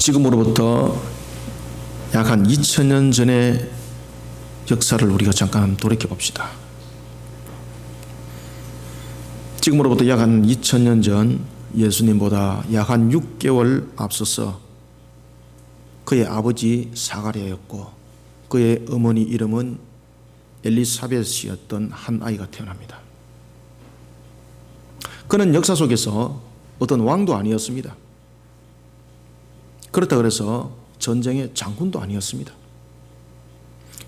지금으로부터 약 한 2000년 전의 역사를 우리가 잠깐 돌이켜 봅시다. 지금으로부터 약 한 2000년 전 예수님보다 약 한 6개월 앞서서 그의 아버지 사가랴였고 그의 어머니 이름은 엘리사벳이었던 한 아이가 태어납니다. 그는 역사 속에서 어떤 왕도 아니었습니다. 그렇다 그래서 전쟁의 장군도 아니었습니다.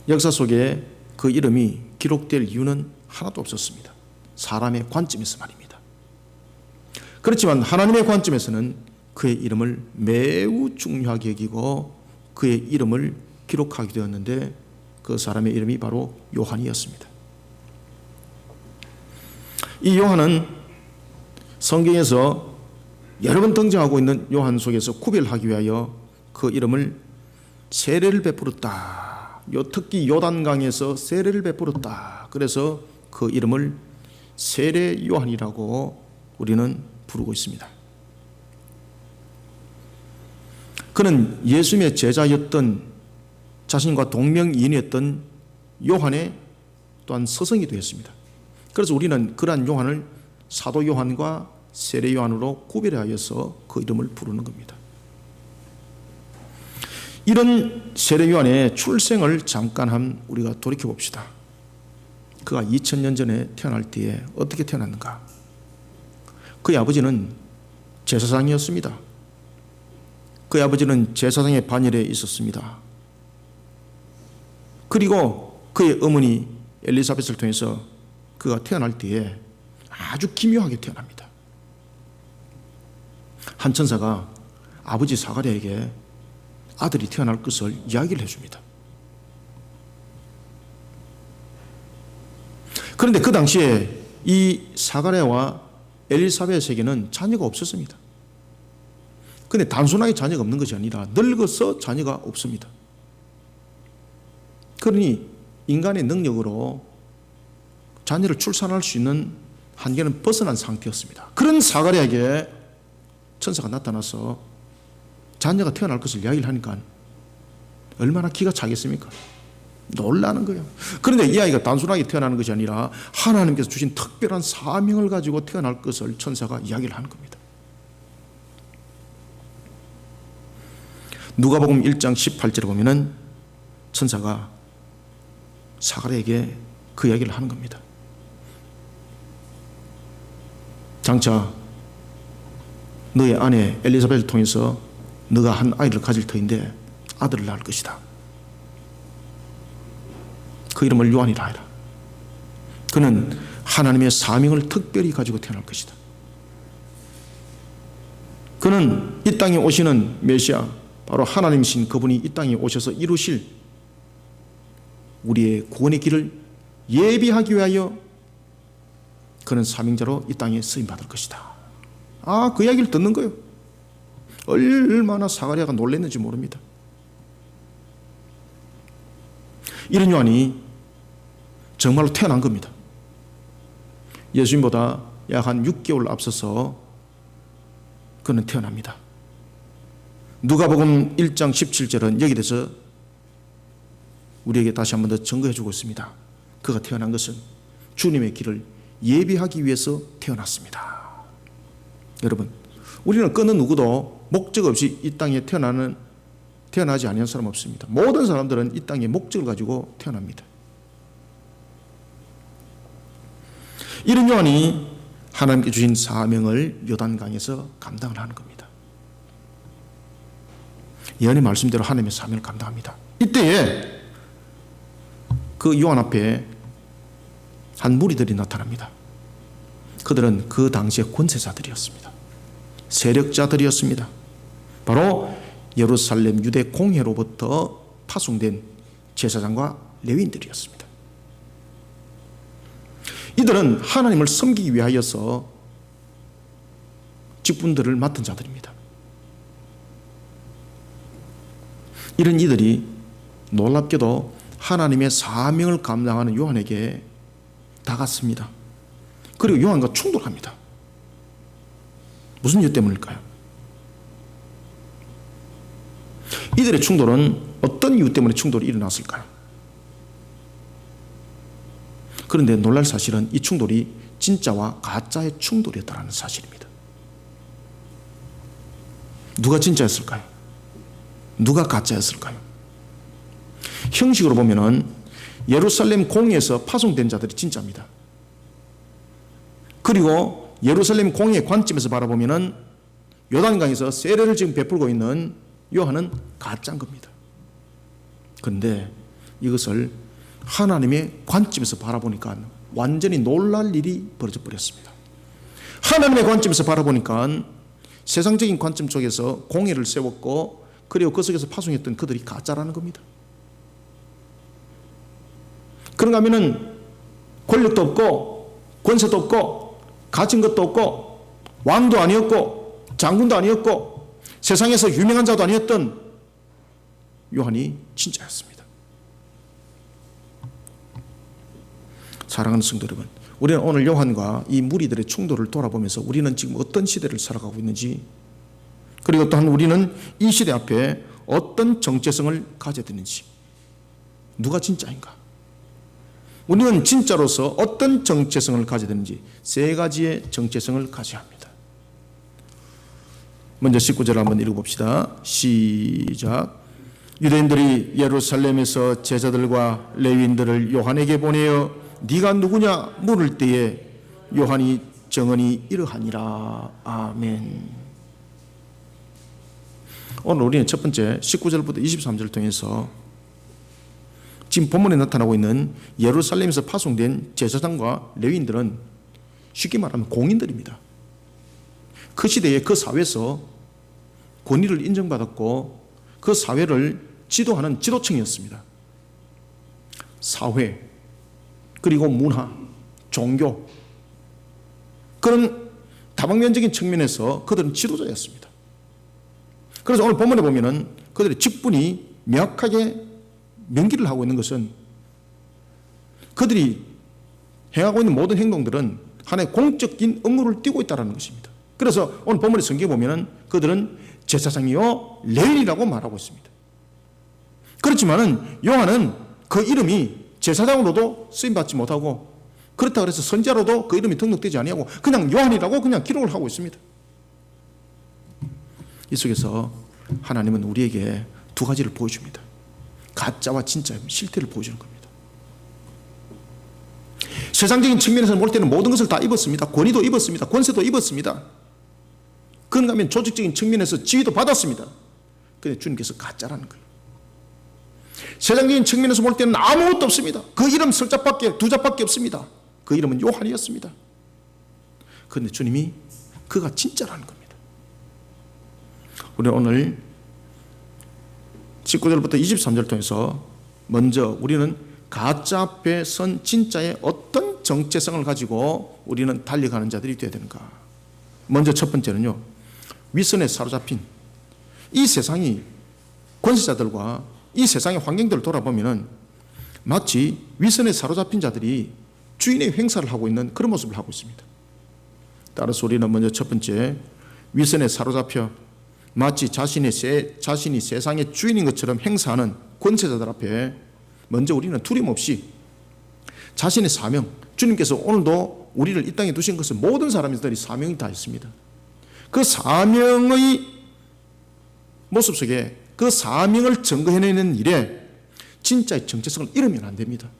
역사 속에 그 이름이 기록될 이유는 하나도 없었습니다. 사람의 관점에서 말입니다. 그렇지만 하나님의 관점에서는 그의 이름을 매우 중요하게 여기고 그의 이름을 기록하게 되었는데 그 사람의 이름이 바로 요한이었습니다. 이 요한은 성경에서 여러 번 등장하고 있는 요한 속에서 구별하기 위하여 그 이름을 세례를 베풀었다. 특히 요단강에서 세례를 베풀었다. 그래서 그 이름을 세례 요한이라고 우리는 부르고 있습니다. 그는 예수님의 제자였던 자신과 동명이인이었던 요한의 또한 스승이기도 했습니다. 그래서 우리는 그러한 요한을 사도 요한과 세례 요한으로 구별하여서 그 이름을 부르는 겁니다. 이런 세례 요한의 출생을 잠깐 우리가 돌이켜 봅시다. 그가 2000년 전에 태어날 때에 어떻게 태어났는가? 그의 아버지는 제사장이었습니다. 그의 아버지는 제사장의 반열에 있었습니다. 그리고 그의 어머니 엘리사벳을 통해서 그가 태어날 때에 아주 기묘하게 태어납니다. 한 천사가 아버지 사가랴에게 아들이 태어날 것을 이야기를 해줍니다. 그런데 그 당시에 이 사가랴와 엘리사벳에게는 자녀가 없었습니다. 그런데 단순하게 자녀가 없는 것이 아니라 늙어서 자녀가 없습니다. 그러니 인간의 능력으로 자녀를 출산할 수 있는 한계는 벗어난 상태였습니다. 그런 사가랴에게 천사가 나타나서 자녀가 태어날 것을 이야기를 하니까 얼마나 기가 차겠습니까? 놀라는 거예요. 그런데 이 아이가 단순하게 태어나는 것이 아니라 하나님께서 주신 특별한 사명을 가지고 태어날 것을 천사가 이야기를 하는 겁니다. 누가복음 1장 18절에 보면은 천사가 사가랴에게 그 이야기를 하는 겁니다. 장차 너의 아내 엘리사벳을 통해서 너가 한 아이를 가질 터인데 아들을 낳을 것이다. 그 이름을 요한이라 하라. 그는 하나님의 사명을 특별히 가지고 태어날 것이다. 그는 이 땅에 오시는 메시아, 바로 하나님이신 그분이 이 땅에 오셔서 이루실 우리의 구원의 길을 예비하기 위하여 그는 사명자로 이 땅에 쓰임받을 것이다. 그 이야기를 듣는 거예요. 얼마나 사가랴가 놀랐는지 모릅니다. 이런 요한이 정말로 태어난 겁니다. 예수님보다 약 한 6개월 앞서서 그는 태어납니다. 누가복음 1장 17절은 여기 대해서 우리에게 다시 한 번 더 증거해 주고 있습니다. 그가 태어난 것은 주님의 길을 예비하기 위해서 태어났습니다. 여러분, 우리는 어느 누구도 목적 없이 이 땅에 태어나지 아니한 사람 없습니다. 모든 사람들은 이 땅에 목적을 가지고 태어납니다. 이런 요한이 하나님께 주신 사명을 요단강에서 감당을 하는 겁니다. 예언의 말씀대로 하나님의 사명을 감당합니다. 이때에 그 요한 앞에 한 무리들이 나타납니다. 그들은 그 당시의 권세자들이었습니다. 세력자들이었습니다. 바로 예루살렘 유대 공회로부터 파송된 제사장과 레위인들이었습니다. 이들은 하나님을 섬기기 위하여서 직분들을 맡은 자들입니다. 이런 이들이 놀랍게도 하나님의 사명을 감당하는 요한에게 다갔습니다. 그리고 요한과 충돌합니다. 무슨 이유 때문일까요? 이들의 충돌은 어떤 이유 때문에 충돌이 일어났을까요? 그런데 놀랄 사실은 이 충돌이 진짜와 가짜의 충돌이었다는 사실입니다. 누가 진짜였을까요? 누가 가짜였을까요? 형식으로 보면은 예루살렘 공의에서 파송된 자들이 진짜입니다. 그리고 예루살렘 공의의 관점에서 바라보면은 요단강에서 세례를 지금 베풀고 있는 요한은 가짜인 겁니다. 그런데 이것을 하나님의 관점에서 바라보니까 완전히 놀랄 일이 벌어져 버렸습니다. 하나님의 관점에서 바라보니까 세상적인 관점 쪽에서 공의를 세웠고 그리고 그 속에서 파송했던 그들이 가짜라는 겁니다. 그런가 하면은 권력도 없고 권세도 없고 가진 것도 없고 왕도 아니었고 장군도 아니었고 세상에서 유명한 자도 아니었던 요한이 진짜였습니다. 사랑하는 성도 여러분, 우리는 오늘 요한과 이 무리들의 충돌을 돌아보면서 우리는 지금 어떤 시대를 살아가고 있는지, 그리고 또한 우리는 이 시대 앞에 어떤 정체성을 가져야 되는지, 누가 진짜인가, 우리는 진짜로서 어떤 정체성을 가져야 되는지 세 가지의 정체성을 가져야 합니다. 먼저 19절 한번 읽어봅시다. 시작. 유대인들이 예루살렘에서 제자들과 레위인들을 요한에게 보내어 네가 누구냐 물을 때에 요한이 정언이 이러하니라. 아멘. 오늘 우리는 첫 번째 19절부터 23절을 통해서 지금 본문에 나타나고 있는 예루살렘에서 파송된 제사장과 레위인들은 쉽게 말하면 공인들입니다. 그 시대에 그 사회에서 권위를 인정받았고 그 사회를 지도하는 지도층이었습니다. 사회, 그리고 문화, 종교, 그런 다방면적인 측면에서 그들은 지도자였습니다. 그래서 오늘 본문에 보면은 그들의 직분이 명확하게 명기를 하고 있는 것은 그들이 행하고 있는 모든 행동들은 하나의 공적인 업무를 띠고 있다는 것입니다. 그래서 오늘 본문의 성경에 보면은 그들은 제사장이요 레위인이라고 말하고 있습니다. 그렇지만은 요한은 그 이름이 제사장으로도 쓰임받지 못하고 그렇다고 해서 선지자로도 그 이름이 등록되지 아니하고 그냥 요한이라고 그냥 기록을 하고 있습니다. 이 속에서 하나님은 우리에게 두 가지를 보여줍니다. 가짜와 진짜의 실태를 보여주는 겁니다. 세상적인 측면에서 볼 때는 모든 것을 다 입었습니다. 권위도 입었습니다. 권세도 입었습니다. 그런가 하면 조직적인 측면에서 지위도 받았습니다. 그런데 주님께서 가짜라는 거예요. 세상적인 측면에서 볼 때는 아무것도 없습니다. 그 이름 두 자밖에 없습니다. 그 이름은 요한이었습니다. 그런데 주님이 그가 진짜라는 겁니다. 우리는 오늘 19절부터 23절을 통해서 먼저 우리는 가짜 앞에 선 진짜의 어떤 정체성을 가지고 우리는 달려가는 자들이 되어야 되는가. 먼저 첫 번째는요, 위선에 사로잡힌 이 세상이 권세자들과 이 세상의 환경들을 돌아보면은 마치 위선에 사로잡힌 자들이 주인의 행사를 하고 있는 그런 모습을 하고 있습니다. 따라서 우리는 먼저 첫 번째, 위선에 사로잡혀 마치 자신이 세상의 주인인 것처럼 행사하는 권세자들 앞에 먼저 우리는 두려움없이 자신의 사명, 주님께서 오늘도 우리를 이 땅에 두신 것은 모든 사람들이 사명이 다 있습니다. 그 사명의 모습 속에 그 사명을 증거해내는 일에 진짜의 정체성을 잃으면 안 됩니다.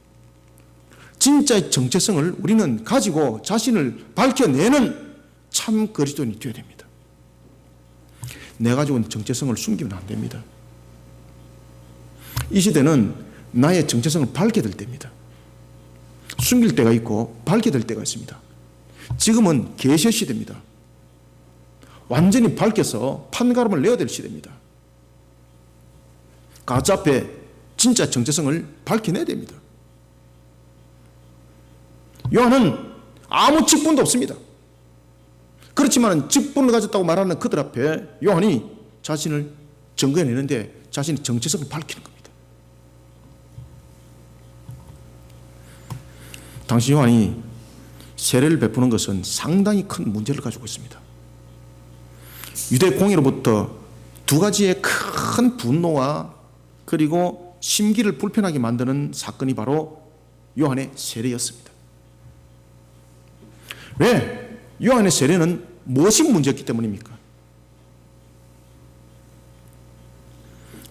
진짜의 정체성을 우리는 가지고 자신을 밝혀내는 참 그리스도인이 되어야 됩니다. 내 가지고 있는 정체성을 숨기면 안 됩니다. 이 시대는 나의 정체성을 밝게 될 때입니다. 숨길 때가 있고 밝게 될 때가 있습니다. 지금은 계시 시대입니다. 완전히 밝혀서 판가름을 내야 될 시대입니다. 가짜 앞에 진짜 정체성을 밝혀내야 됩니다. 요한은 아무 직분도 없습니다. 그렇지만 직분을 가졌다고 말하는 그들 앞에 요한이 자신을 증거해내는데 자신의 정체성을 밝히는 겁니다. 당시 요한이 세례를 베푸는 것은 상당히 큰 문제를 가지고 있습니다. 유대 공의로부터 두 가지의 큰 큰 분노와 그리고 심기를 불편하게 만드는 사건이 바로 요한의 세례였습니다. 왜? 요한의 세례는 무엇이 문제였기 때문입니까?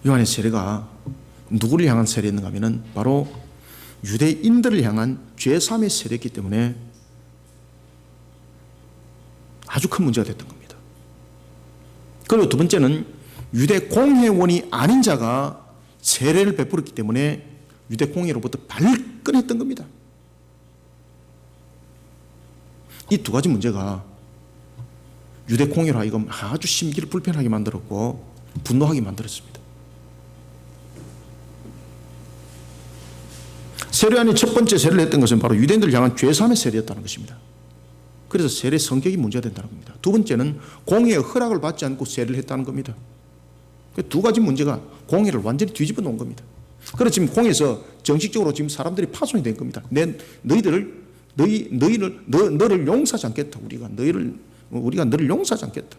요한의 세례가 누구를 향한 세례였는가 하면 바로 유대인들을 향한 죄사함의 세례였기 때문에 아주 큰 문제가 됐던 겁니다. 그리고 두 번째는 유대 공회원이 아닌 자가 세례를 베풀었기 때문에 유대 공회로부터 발끈했던 겁니다. 이 두 가지 문제가 유대 공회로 하여금 아주 심기를 불편하게 만들었고 분노하게 만들었습니다. 세례요한이 첫 번째 세례를 했던 것은 바로 유대인들을 향한 죄사함의 세례였다는 것입니다. 그래서 세례 성격이 문제가 된다는 겁니다. 두 번째는 공회의 허락을 받지 않고 세례를 했다는 겁니다. 두 가지 문제가 공회를 완전히 뒤집어 놓은 겁니다. 그래서 지금 공회에서 정식적으로 지금 사람들이 파손이 된 겁니다. 너를 용서하지 않겠다. 우리가 너를 용서하지 않겠다.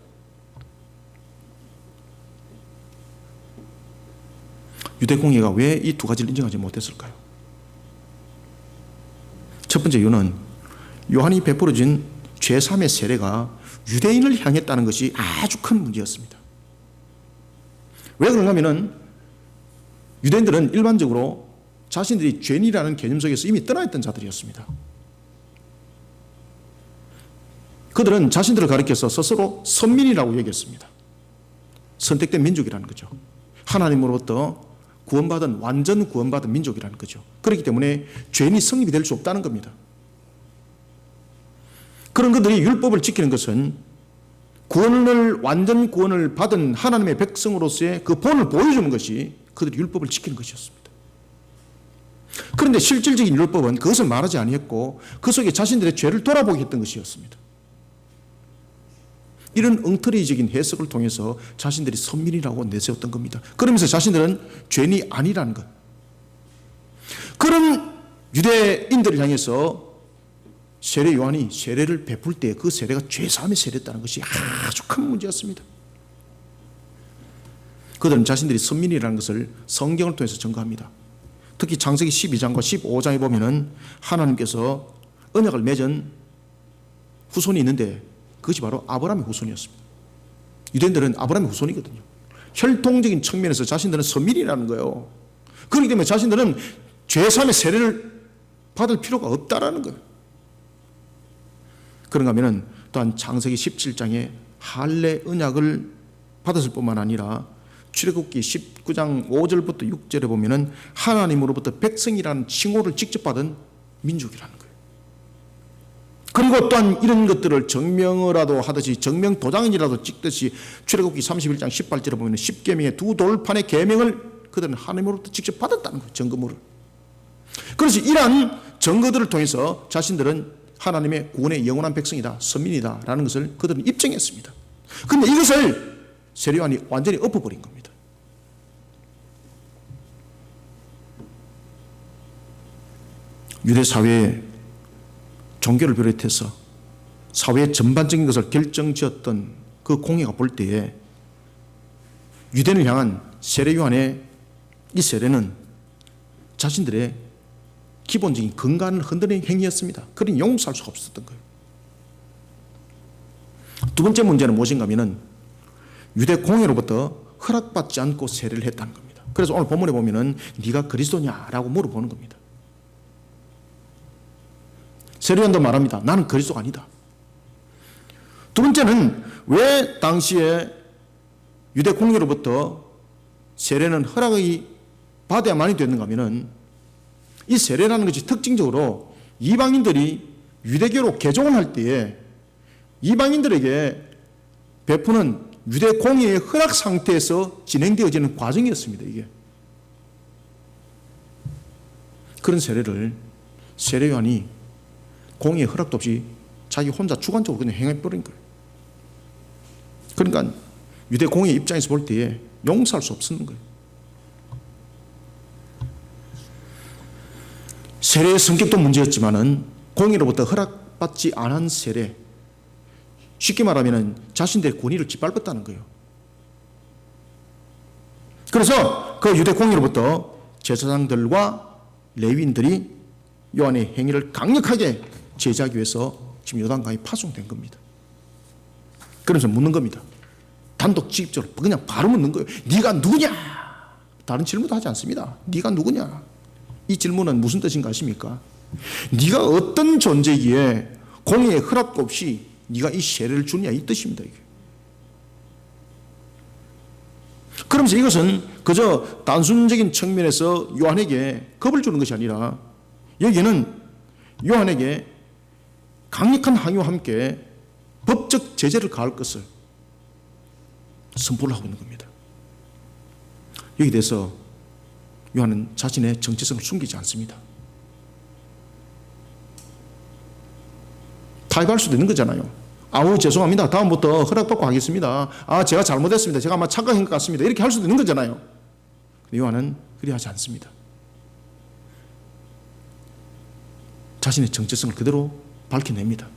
유대 공회가 왜 이 두 가지를 인정하지 못했을까요? 첫 번째 이유는 요한이 베풀어진 죄사함의 세례가 유대인을 향했다는 것이 아주 큰 문제였습니다. 왜 그런가 하면 유대인들은 일반적으로 자신들이 죄인이라는 개념 속에서 이미 떠나 있던 자들이었습니다. 그들은 자신들을 가리켜서 스스로 선민이라고 얘기했습니다. 선택된 민족이라는 거죠. 하나님으로부터 완전 구원받은 민족이라는 거죠. 그렇기 때문에 죄인이 성립이 될 수 없다는 겁니다. 그런 그들이 율법을 지키는 것은 완전 구원을 받은 하나님의 백성으로서의 그 본을 보여주는 것이 그들이 율법을 지키는 것이었습니다. 그런데 실질적인 율법은 그것을 말하지 아니했고 그 속에 자신들의 죄를 돌아보게 했던 것이었습니다. 이런 엉터리적인 해석을 통해서 자신들이 선민이라고 내세웠던 겁니다. 그러면서 자신들은 죄인이 아니라는 것. 그런 유대인들을 향해서 세례 요한이 세례를 베풀 때 그 세례가 죄사함의 세례였다는 것이 아주 큰 문제였습니다. 그들은 자신들이 선민이라는 것을 성경을 통해서 증거합니다. 특히 창세기 12장과 15장에 보면은 하나님께서 언약을 맺은 후손이 있는데 그것이 바로 아브라함의 후손이었습니다. 유대인들은 아브라함의 후손이거든요. 혈통적인 측면에서 자신들은 선민이라는 거예요. 그렇기 때문에 자신들은 죄사함의 세례를 받을 필요가 없다라는 거예요. 그런가 하면 또한 창세기 17장에 할례 언약을 받았을 뿐만 아니라 출애굽기 19장 5절부터 6절에 보면은 하나님으로부터 백성이라는 칭호를 직접 받은 민족이라는 거예요. 그리고 또한 이런 것들을 증명이라도 하듯이 증명 도장이라도 찍듯이 출애굽기 31장 18절에 보면 10계명의 두 돌판의 계명을 그들은 하나님으로부터 직접 받았다는 거예요. 증거물을. 그래서 이러한 증거들을 통해서 자신들은 하나님의 구원의 영원한 백성이다, 선민이다 라는 것을 그들은 입증했습니다. 그런데 이것을 세례요한이 완전히 엎어버린 겁니다. 유대 사회의 종교를 비롯해서 사회의 전반적인 것을 결정지었던 그 공회가 볼 때에 유대인을 향한 세례요한의 이 세례는 자신들의 기본적인 근간을 흔드는 행위였습니다. 그러니 용서할 수가 없었던 거예요. 두 번째 문제는 무엇인가 하면 유대 공회로부터 허락받지 않고 세례를 했다는 겁니다. 그래서 오늘 본문에 보면은 네가 그리스도냐라고 물어보는 겁니다. 세례요한도 말합니다. 나는 그리스도가 아니다. 두 번째는 왜 당시에 유대 공회로부터 세례는 허락이 받아야만이 됐는가 하면은 이 세례라는 것이 특징적으로 이방인들이 유대교로 개종을 할 때에 이방인들에게 베푸는 유대 공회의 허락 상태에서 진행되어지는 과정이었습니다. 이게 그런 세례를 세례요한이 공회의 허락도 없이 자기 혼자 주관적으로 그냥 행해버린 거예요. 그러니까 유대 공회 입장에서 볼 때에 용서할 수 없는 거예요. 세례의 성격도 문제였지만은 공회로부터 허락받지 않은 세례, 쉽게 말하면 자신들의 권위를 짓밟았다는 거예요. 그래서 그 유대 공의로부터 제사장들과 레위인들이 요한의 행위를 강력하게 제지하기 위해서 지금 요단강이 파송된 겁니다. 그러면서 묻는 겁니다. 단독직입적으로 그냥 바로 묻는 거예요. 네가 누구냐? 다른 질문도 하지 않습니다. 네가 누구냐? 이 질문은 무슨 뜻인가 아십니까? 네가 어떤 존재이기에 공의의 허락도 없이 네가 이 세례를 주냐, 이 뜻입니다. 이게. 그러면서 이것은 그저 단순적인 측면에서 요한에게 겁을 주는 것이 아니라 여기에는 요한에게 강력한 항의와 함께 법적 제재를 가할 것을 선포를 하고 있는 겁니다. 여기에 대해서 요한은 자신의 정체성을 숨기지 않습니다. 타협할 수도 있는 거잖아요. 아우 죄송합니다. 다음부터 허락받고 하겠습니다. 제가 잘못했습니다. 제가 아마 착각한 것 같습니다. 이렇게 할 수도 있는 거잖아요. 요한은 그리하지 않습니다. 자신의 정체성을 그대로 밝혀냅니다.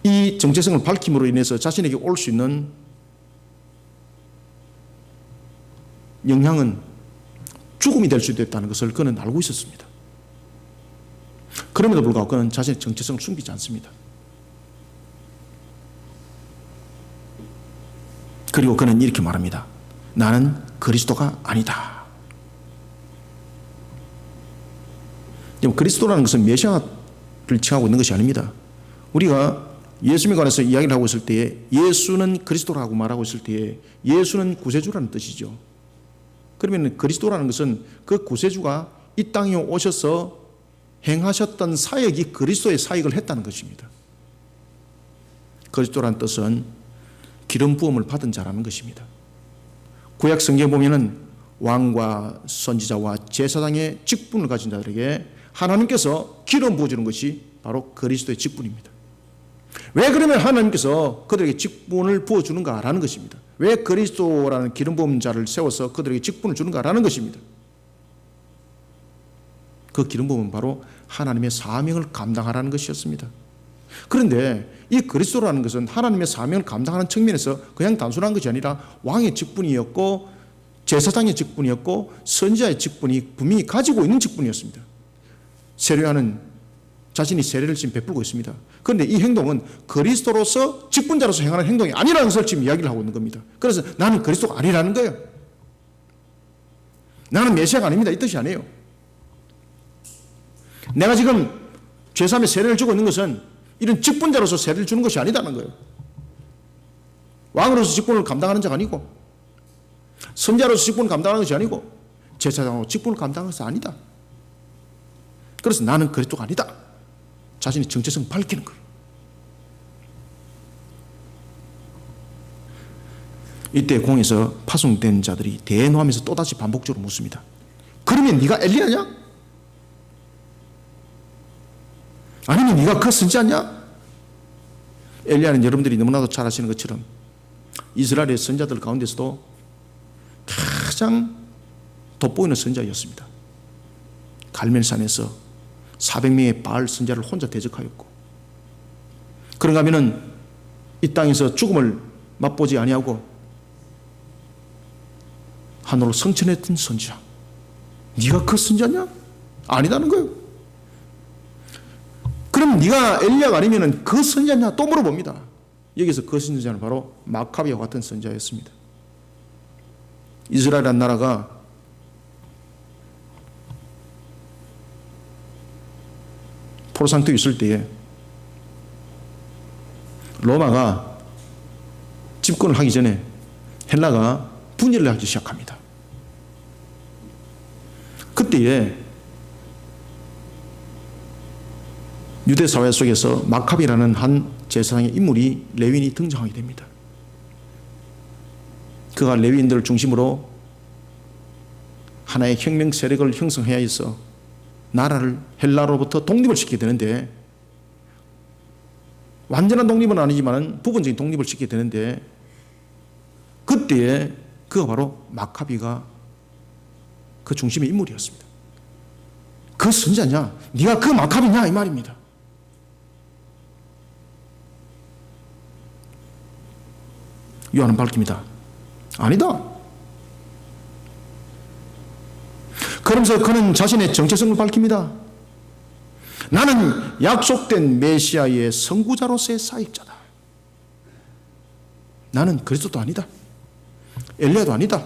이 정체성을 밝힘으로 인해서 자신에게 올 수 있는 영향은 죽음이 될 수도 있다는 것을 그는 알고 있었습니다. 그럼에도 불구하고 그는 자신의 정체성을 숨기지 않습니다. 그리고 그는 이렇게 말합니다. 나는 그리스도가 아니다. 그리스도라는 것은 메시아를 칭하고 있는 것이 아닙니다. 우리가 예수님에 관해서 이야기를 하고 있을 때에 예수는 그리스도라고 말하고 있을 때에 예수는 구세주라는 뜻이죠. 그러면 그리스도라는 것은 그 구세주가 이 땅에 오셔서 행하셨던 사역이 그리스도의 사역을 했다는 것입니다. 그리스도라는 뜻은 기름 부음을 받은 자라는 것입니다. 구약 성경에 보면은 왕과 선지자와 제사장의 직분을 가진 자들에게 하나님께서 기름 부어주는 것이 바로 그리스도의 직분입니다. 왜 그러면 하나님께서 그들에게 직분을 부어주는가라는 것입니다. 왜 그리스도라는 기름 부은 자를 세워서 그들에게 직분을 주는가라는 것입니다. 그 기름 부음은 바로 하나님의 사명을 감당하라는 것이었습니다. 그런데 이 그리스도라는 것은 하나님의 사명을 감당하는 측면에서 그냥 단순한 것이 아니라 왕의 직분이었고 제사장의 직분이었고 선지자의 직분이 분명히 가지고 있는 직분이었습니다. 세례요한은 자신이 세례를 지금 베풀고 있습니다. 그런데 이 행동은 그리스도로서 직분자로서 행하는 행동이 아니라는 것을 지금 이야기를 하고 있는 겁니다. 그래서 나는 그리스도가 아니라는 거예요. 나는 메시아가 아닙니다. 이 뜻이 아니에요. 내가 지금 제3의 세례를 주고 있는 것은 이런 직분자로서 세례를 주는 것이 아니다는 거예요. 왕으로서 직분을 감당하는 자가 아니고 선자로서 직분을 감당하는 것이 아니고 제사장으로 직분을 감당하는 것이 아니다. 그래서 나는 그리스도가 아니다. 자신의 정체성을 밝히는 거예요. 이때 공에서 파송된 자들이 대노하면서 또다시 반복적으로 묻습니다. 그러면 네가 엘리야냐? 아니면 네가 그 선지자냐? 엘리야는 여러분들이 너무나도 잘 아시는 것처럼 이스라엘의 선자들 가운데서도 가장 돋보이는 선지자였습니다. 갈멜산에서 400명의 바알 선지자를 혼자 대적하였고, 그런가 하면은 이 땅에서 죽음을 맛보지 아니하고 하늘로 성천했던 선지자. 네가 그 선지자냐? 아니다는 거예요. 그럼 네가 엘리야가 아니면은 그 선지자냐? 또 물어봅니다. 여기서 그 선지자는 바로 마카비와 같은 선지자였습니다. 이스라엘이라는 나라가 포로 상태에 있을 때에 로마가 집권을 하기 전에 헬라가 분열을 하기 시작합니다. 그때에 유대 사회 속에서 마카비라는 한 제사장의 인물이 레위인이 등장하게 됩니다. 그가 레위인들을 중심으로 하나의 혁명 세력을 형성해야 해서 나라를 헬라로부터 독립을 시키게 되는데, 완전한 독립은 아니지만 부분적인 독립을 시키게 되는데, 그때에 그가 바로 마카비가 그 중심의 인물이었습니다. 그 선지자냐? 네가 그 마카비냐? 이 말입니다. 요한은 밝힙니다. 아니다. 그러면서 그는 자신의 정체성을 밝힙니다. 나는 약속된 메시아의 선구자로서의 사역자다. 나는 그리스도도 아니다. 엘리야도 아니다.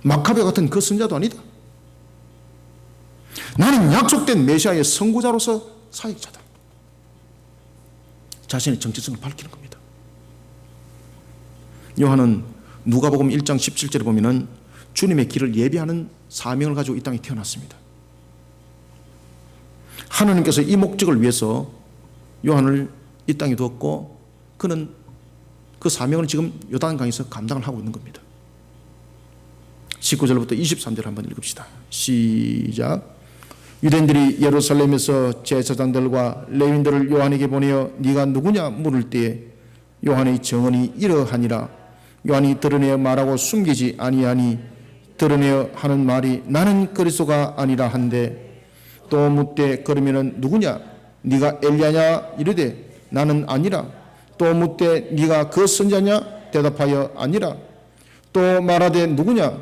마카베 같은 그 선자도 아니다. 나는 약속된 메시아의 선구자로서 사역자다. 자신의 정체성을 밝히는 겁니다. 요한은 누가복음 1장 17절에 보면은 주님의 길을 예비하는 사명을 가지고 이 땅에 태어났습니다. 하나님께서 이 목적을 위해서 요한을 이 땅에 두었고 그는 그 사명을 지금 요단강에서 감당을 하고 있는 겁니다. 19절부터 23절 한번 읽읍시다. 시작. 유대인들이 예루살렘에서 제사장들과 레위인들을 요한에게 보내어 네가 누구냐 물을 때에 요한의 정언이 이러하니라. 요한이 드러내어 말하고 숨기지 아니하니 드러내어 하는 말이 나는 그리스도가 아니라 한데 또 묻되 그러면은 누구냐 네가 엘리야냐 이르되 나는 아니라 또 묻되 네가 그 선자냐 대답하여 아니라 또 말하되 누구냐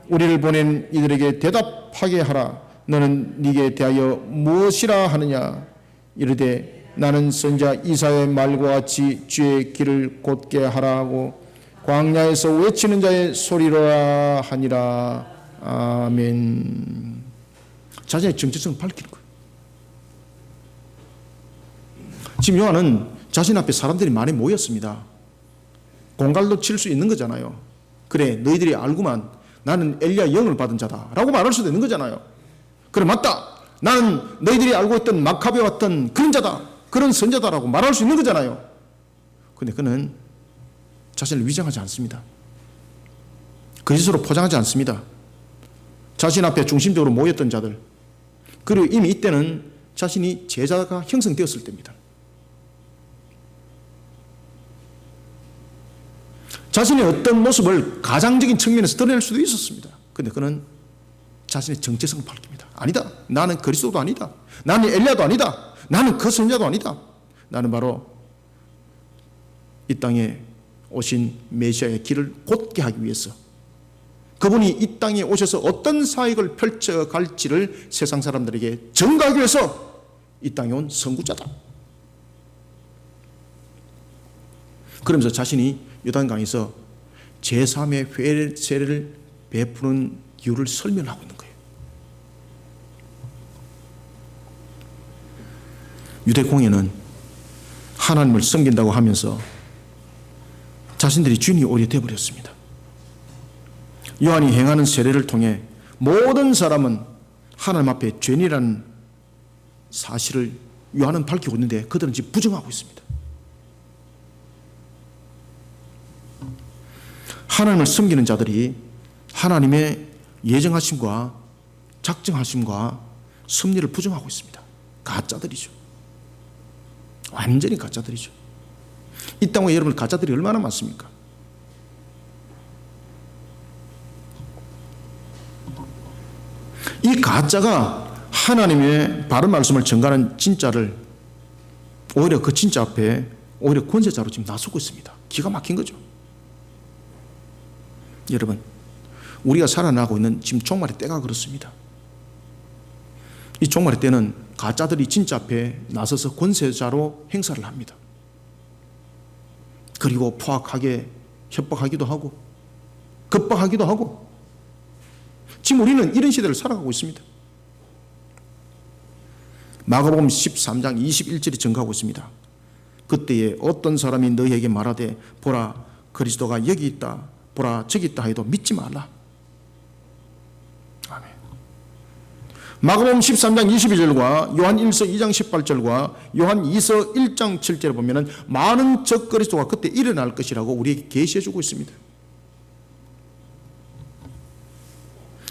우리를 보낸 이들에게 대답하게 하라. 너는 네게 대하여 무엇이라 하느냐 이르되 나는 선자 이사야의 말과 같이 주의 길을 곧게 하라 하고 광야에서 외치는 자의 소리로라 하니라. 아멘. 자신의 정체성을 밝히는 거예요. 지금 요한은 자신 앞에 사람들이 많이 모였습니다. 공갈도 칠 수 있는 거잖아요. 그래 너희들이 알고만 나는 엘리야 영을 받은 자다 라고 말할 수도 있는 거잖아요. 그래 맞다 나는 너희들이 알고 있던 마카베 같은 그런 자다 그런 선자다라고 말할 수 있는 거잖아요. 그런데 그는 자신을 위장하지 않습니다. 거짓으로 포장하지 않습니다. 자신 앞에 중심적으로 모였던 자들 그리고 이미 이때는 자신이 제자가 형성되었을 때입니다. 자신의 어떤 모습을 가장적인 측면에서 드러낼 수도 있었습니다. 그런데 그는 자신의 정체성을 밝힙니다. 아니다. 나는 그리스도도 아니다. 나는 엘리야도 아니다. 나는 그 선자도 아니다. 나는 바로 이 땅에 오신 메시아의 길을 곧게 하기 위해서 그분이 이 땅에 오셔서 어떤 사역을 펼쳐갈지를 세상 사람들에게 전가하기 위해서 이 땅에 온 선구자다. 그러면서 자신이 요단강에서 제3의 회개 세례를 베푸는 이유를 설명하고 있는 거예요. 유대 공예는 하나님을 섬긴다고 하면서 자신들이 주인이 오히려 되어버렸습니다. 요한이 행하는 세례를 통해 모든 사람은 하나님 앞에 죄인이라는 사실을 요한은 밝히고 있는데 그들은 지금 부정하고 있습니다. 하나님을 섬기는 자들이 하나님의 예정하심과 작정하심과 섭리를 부정하고 있습니다. 가짜들이죠. 완전히 가짜들이죠. 이 땅에 여러분 가짜들이 얼마나 많습니까? 이 가짜가 하나님의 바른 말씀을 전가하는 진짜를 오히려 그 진짜 앞에 오히려 권세자로 지금 나서고 있습니다. 기가 막힌 거죠. 여러분 우리가 살아나고 있는 지금 종말의 때가 그렇습니다. 이 종말의 때는 가짜들이 진짜 앞에 나서서 권세자로 행사를 합니다. 그리고 포악하게 협박하기도 하고 겁박하기도 하고 지금 우리는 이런 시대를 살아가고 있습니다. 마가복음 13장 21절이 증가하고 있습니다. 그때에 어떤 사람이 너희에게 말하되 보라 그리스도가 여기 있다 보라 저기 있다 해도 믿지 말라. 아멘. 마가복음 13장 22절과 요한 1서 2장 18절과 요한 2서 1장 7절에 보면 많은 적그리스도가 그때 일어날 것이라고 우리에게 계시해 주고 있습니다.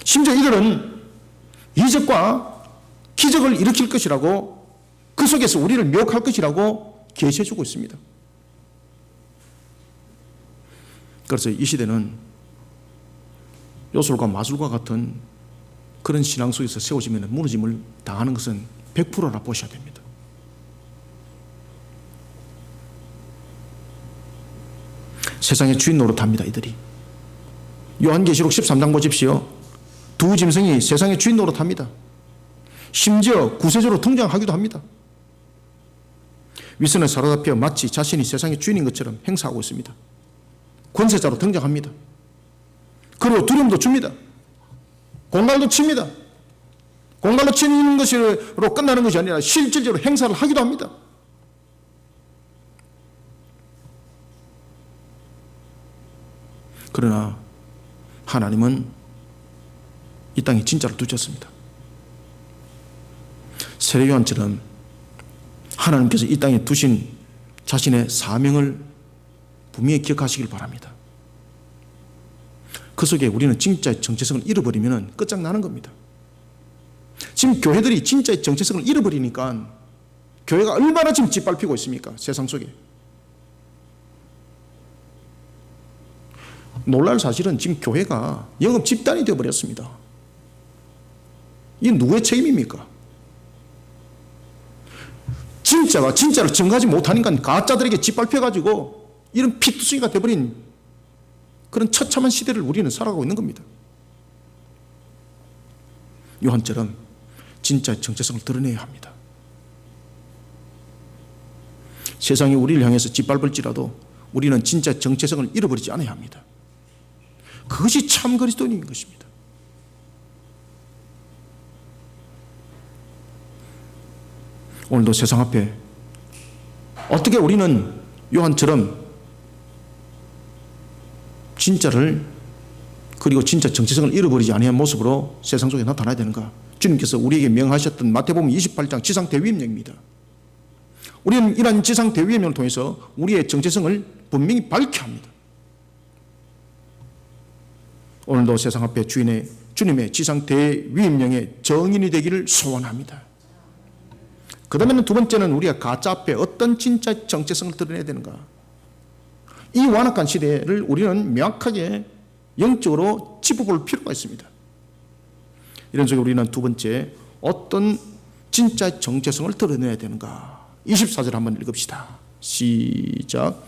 심지어 이들은 이적과 기적을 일으킬 것이라고 그 속에서 우리를 미혹할 것이라고 계시해 주고 있습니다. 그래서 이 시대는 요술과 마술과 같은 그런 신앙 속에서 세워지면 무너짐을 당하는 것은 100%라 보셔야 됩니다. 세상의 주인 노릇합니다. 이들이. 요한계시록 13장 보십시오. 두 짐승이 세상의 주인 노릇합니다. 심지어 구세주로 등장하기도 합니다. 위선을 사로잡혀 마치 자신이 세상의 주인인 것처럼 행사하고 있습니다. 권세자로 등장합니다. 그리고 두려움도 줍니다. 공갈도 칩니다. 공갈로 치는 것으로 끝나는 것이 아니라 실질적으로 행사를 하기도 합니다. 그러나 하나님은 이 땅에 진짜를 두셨습니다. 세례요한처럼 하나님께서 이 땅에 두신 자신의 사명을 분명히 기억하시길 바랍니다. 그 속에 우리는 진짜의 정체성을 잃어버리면 끝장나는 겁니다. 지금 교회들이 진짜의 정체성을 잃어버리니까 교회가 얼마나 지금 짓밟히고 있습니까? 세상 속에. 놀랄 사실은 지금 교회가 영업 집단이 되어버렸습니다. 이게 누구의 책임입니까? 진짜가 진짜를 증거하지 못하니까 가짜들에게 짓밟혀가지고 이런 피투성이가 되어버린 그런 처참한 시대를 우리는 살아가고 있는 겁니다. 요한처럼 진짜의 정체성을 드러내야 합니다. 세상이 우리를 향해서 짓밟을지라도 우리는 진짜의 정체성을 잃어버리지 않아야 합니다. 그것이 참 그리스도인인 것입니다. 오늘도 세상 앞에 어떻게 우리는 요한처럼 진짜를 그리고 진짜 정체성을 잃어버리지 아니한 모습으로 세상 속에 나타나야 되는가? 주님께서 우리에게 명하셨던 마태복음 28장 지상 대위임령입니다. 우리는 이러한 지상 대위임령을 통해서 우리의 정체성을 분명히 밝혀야 합니다. 오늘도 세상 앞에 주님의 지상 대위임령의 정인이 되기를 소원합니다. 그 다음에는 두 번째는 우리가 가짜 앞에 어떤 진짜 정체성을 드러내야 되는가? 이 완악한 시대를 우리는 명확하게 영적으로 짚어볼 필요가 있습니다. 이런 속에 우리는 두 번째 어떤 진짜 정체성을 드러내야 되는가? 24절 한번 읽읍시다. 시작.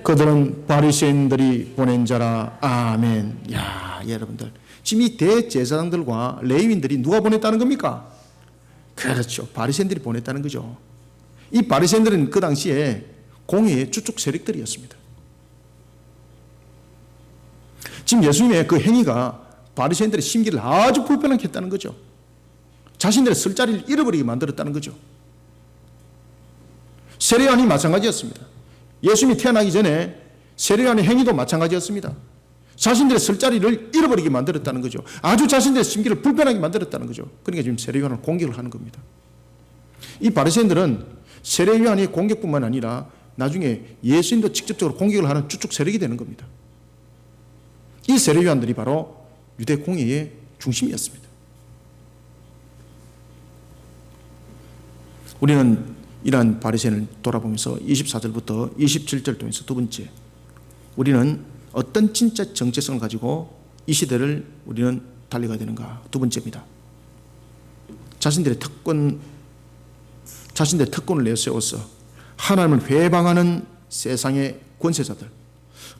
그들은 바리새인들이 보낸 자라. 아멘. 야, 여러분들 지금 이 대제사장들과 레위인들이 누가 보냈다는 겁니까? 그렇죠. 바리새인들이 보냈다는 거죠. 이 바리새인들은 그 당시에 공회의 주축 세력들이었습니다. 지금 예수님의 그 행위가 바리새인들의 심기를 아주 불편하게 했다는 거죠. 자신들의 설 자리를 잃어버리게 만들었다는 거죠. 세례요한이 마찬가지였습니다. 예수님이 태어나기 전에 세례요한의 행위도 마찬가지였습니다. 자신들의 설 자리를 잃어버리게 만들었다는 거죠. 아주 자신들의 심기를 불편하게 만들었다는 거죠. 그러니까 지금 세례요한을 공격을 하는 겁니다. 이 바리새인들은 세례요한의 공격뿐만 아니라 나중에 예수님도 직접적으로 공격을 하는 주축 세력이 되는 겁니다. 이 세례요한들이 바로 유대 공회의 중심이었습니다. 우리는 이러한 바리새인을 돌아보면서 24절부터 27절 통해서 두 번째, 우리는 어떤 진짜 정체성을 가지고 이 시대를 우리는 달려가야 되는가? 두 번째입니다. 자신들의 특권을 내세워서 하나님을 회방하는 세상의 권세자들,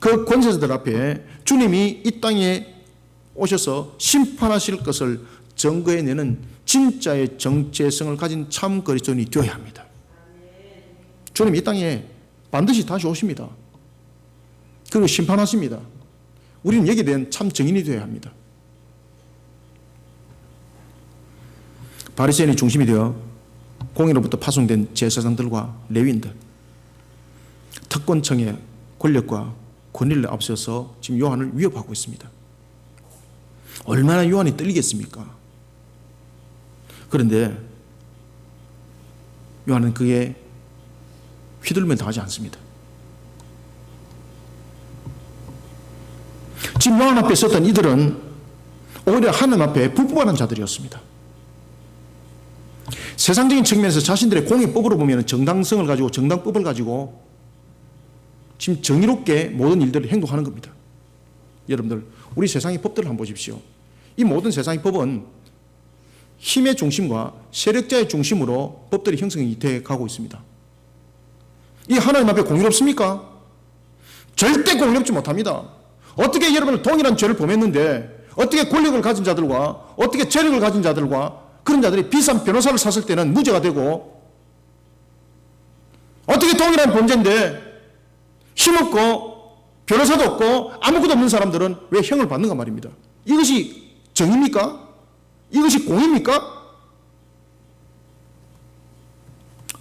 그 권세자들 앞에 주님이 이 땅에 오셔서 심판하실 것을 증거해내는 진짜의 정체성을 가진 참 그리스도인이 되어야 합니다. 주님 이 땅에 반드시 다시 오십니다. 그리고 심판하십니다. 우리는 여기에 대한 참 증인이 되어야 합니다. 바리새인이 중심이 되어 공의로부터 파송된 제사장들과 레위인들, 특권층의 권력과 권위를 앞세워서 지금 요한을 위협하고 있습니다. 얼마나 요한이 떨리겠습니까? 그런데 요한은 그게 휘둘리면 당하지 않습니다. 지금 요한 앞에 섰던 이들은 오히려 하나님 앞에 불법하는 자들이었습니다. 세상적인 측면에서 자신들의 공의법으로 보면 정당성을 가지고 정당법을 가지고 지금 정의롭게 모든 일들을 행동하는 겁니다. 여러분들 우리 세상의 법들을 한번 보십시오. 이 모든 세상의 법은 힘의 중심과 세력자의 중심으로 법들이 형성이 돼 가고 있습니다. 이 하나님 앞에 공의롭습니까? 절대 공의롭지 못합니다. 어떻게 여러분을 동일한 죄를 범했는데 어떻게 권력을 가진 자들과 어떻게 재력을 가진 자들과 그런 자들이 비싼 변호사를 샀을 때는 무죄가 되고, 어떻게 동일한 범죄인데 힘없고 변호사도 없고 아무것도 없는 사람들은 왜 형을 받는가 말입니다. 이것이 정의입니까? 이것이 공의입니까?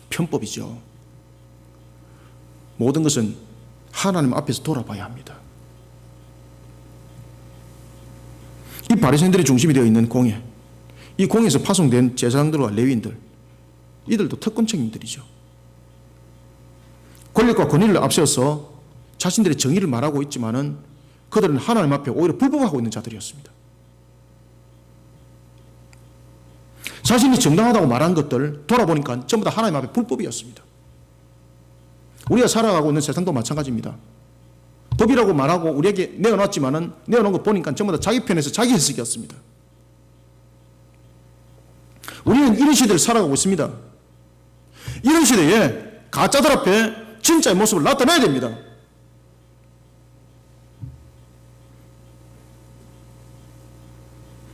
편법이죠. 모든 것은 하나님 앞에서 돌아봐야 합니다. 이 바리새인들이 중심이 되어 있는 공회, 이 공회에서 파송된 제사장들과 레위인들, 이들도 특권층인들이죠. 권력과 권위를 앞세워서 자신들의 정의를 말하고 있지만은 그들은 하나님 앞에 오히려 불법하고 있는 자들이었습니다. 자신이 정당하다고 말한 것들 돌아보니까 전부 다 하나님 앞에 불법이었습니다. 우리가 살아가고 있는 세상도 마찬가지입니다. 법이라고 말하고 우리에게 내어놨지만은 내어놓은 거 보니까 전부 다 자기 편에서 자기 해석이었습니다. 우리는 이런 시대를 살아가고 있습니다. 이런 시대에 가짜들 앞에 진짜의 모습을 나타내야 됩니다.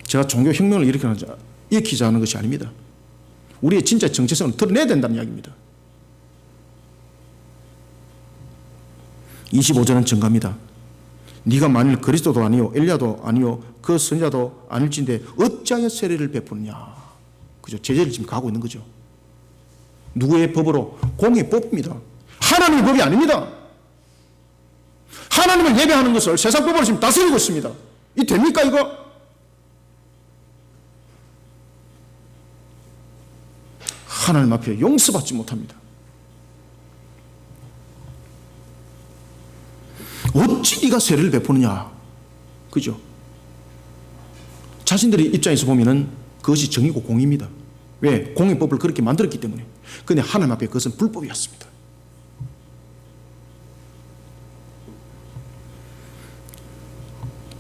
제가 종교혁명을 일으키자 하는 것이 아닙니다. 우리의 진짜 정체성을 드러내야 된다는 이야기입니다. 25절은 증가입니다. 네가 만일 그리스도도 아니요 엘리야도 아니요 그 선지자도 아닐진데 어찌하여 세례를 베푸느냐. 그죠? 제재를 지금 가고 있는 거죠. 누구의 법으로? 공의 법입니다. 하나님의 법이 아닙니다. 하나님을 예배하는 것을 세상 법으로 지금 다스리고 있습니다. 이 됩니까 이거? 하나님 앞에 용서받지 못합니다. 어찌 네가 세례를 베푸느냐. 그죠? 자신들의 입장에서 보면은 그것이 정의고 공의입니다. 왜? 공의법을 그렇게 만들었기 때문에. 그런데 하나님 앞에 그것은 불법이었습니다.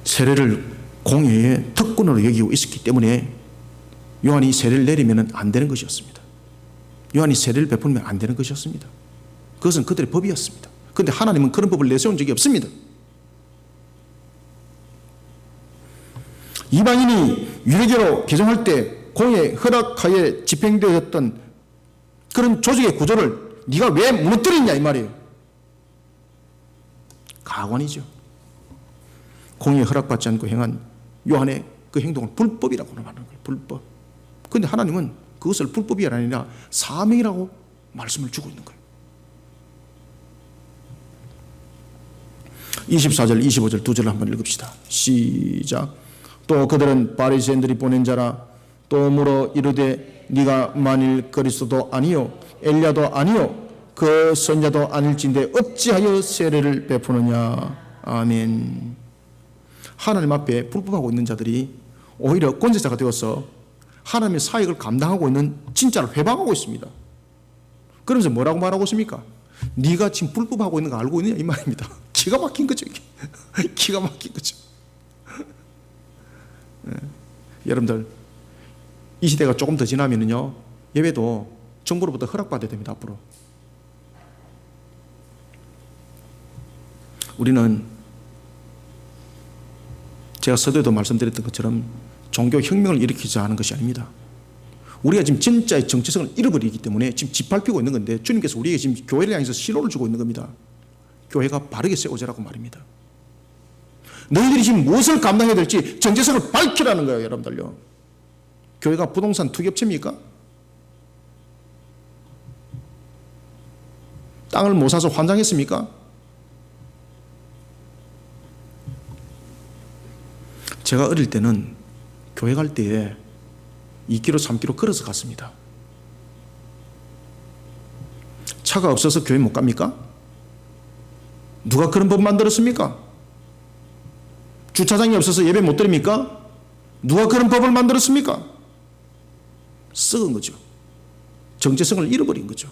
세례를 공의의 특권으로 여기고 있었기 때문에 요한이 세례를 내리면 안 되는 것이었습니다. 요한이 세례를 베풀면 안 되는 것이었습니다. 그것은 그들의 법이었습니다. 그런데 하나님은 그런 법을 내세운 적이 없습니다. 이방인이 유대교로 개종할 때 공의 허락하에 집행되었던 그런 조직의 구조를 네가 왜 무너뜨리냐 이 말이에요. 가관이죠. 공의 허락받지 않고 행한 요한의 그 행동을 불법이라고 말하는 거예요. 불법. 그런데 하나님은 그것을 불법이 아니라 사명이라고 말씀을 주고 있는 거예요. 24절 25절 두 절을 한번 읽읍시다. 시작. 또 그들은 바리새인들이 보낸 자라. 또 물어 이르되 네가 만일 그리스도도 아니요 엘리야도 아니요 그 선자도 아닐진데 어찌하여 세례를 베푸느냐. 아멘. 하나님 앞에 불법하고 있는 자들이 오히려 권세자가 되어서 하나님의 사역을 감당하고 있는 진짜를 회방하고 있습니다. 그러면서 뭐라고 말하고 있습니까? 네가 지금 불법하고 있는 거 알고 있느냐 이 말입니다. 기가 막힌 거죠. 이게. 기가 막힌 거죠. 네. 여러분들 이 시대가 조금 더 지나면요 예배도 정부로부터 허락받아야 됩니다. 앞으로 우리는 제가 서두에도 말씀드렸던 것처럼 종교혁명을 일으키자 하는 것이 아닙니다. 우리가 지금 진짜의 정체성을 잃어버리기 때문에 지금 짓밟히고 있는 건데 주님께서 우리에게 지금 교회를 향해서 신호를 주고 있는 겁니다. 교회가 바르게 세워져라고 말입니다. 너희들이 지금 무엇을 감당해야 될지 정체성을 밝히라는 거예요. 여러분들요. 교회가 부동산 투기업체입니까? 땅을 못 사서 환장했습니까? 제가 어릴 때는 교회 갈 때에 2km, 3km 걸어서 갔습니다. 차가 없어서 교회 못 갑니까? 누가 그런 법 만들었습니까? 주차장이 없어서 예배 못 드립니까? 누가 그런 법을 만들었습니까? 썩은 거죠. 정체성을 잃어버린 거죠.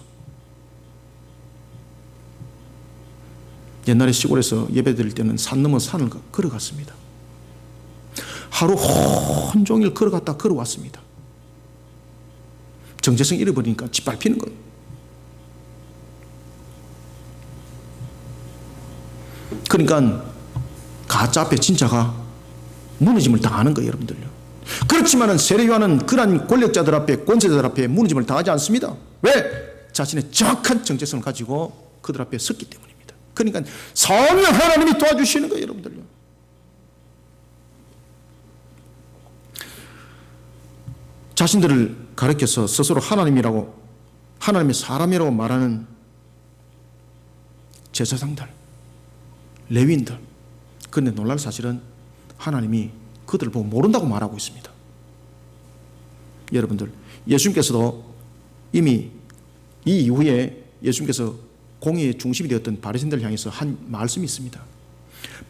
옛날에 시골에서 예배 드릴 때는 산 넘어 산을 걸어갔습니다. 하루 온종일 걸어갔다 걸어왔습니다. 정체성 잃어버리니까 짓밟히는 거예요. 그러니까 가짜 앞에 진짜가 무너짐을 당하는 거예요, 여러분들요. 그렇지만은 세례 요한은 그러한 권력자들 앞에, 권세자들 앞에 무너짐을 당하지 않습니다. 왜? 자신의 정확한 정체성을 가지고 그들 앞에 섰기 때문입니다. 그러니까 성령 하나님이 도와주시는 거예요, 여러분들요. 자신들을 가리켜서 스스로 하나님이라고, 하나님의 사람이라고 말하는 제사장들, 레위인들. 그런데 놀랄 사실은 하나님이 그들을 보고 모른다고 말하고 있습니다. 여러분들, 예수님께서도 이미 이 이후에 예수님께서 공의의 중심이 되었던 바리새인들을 향해서 한 말씀이 있습니다.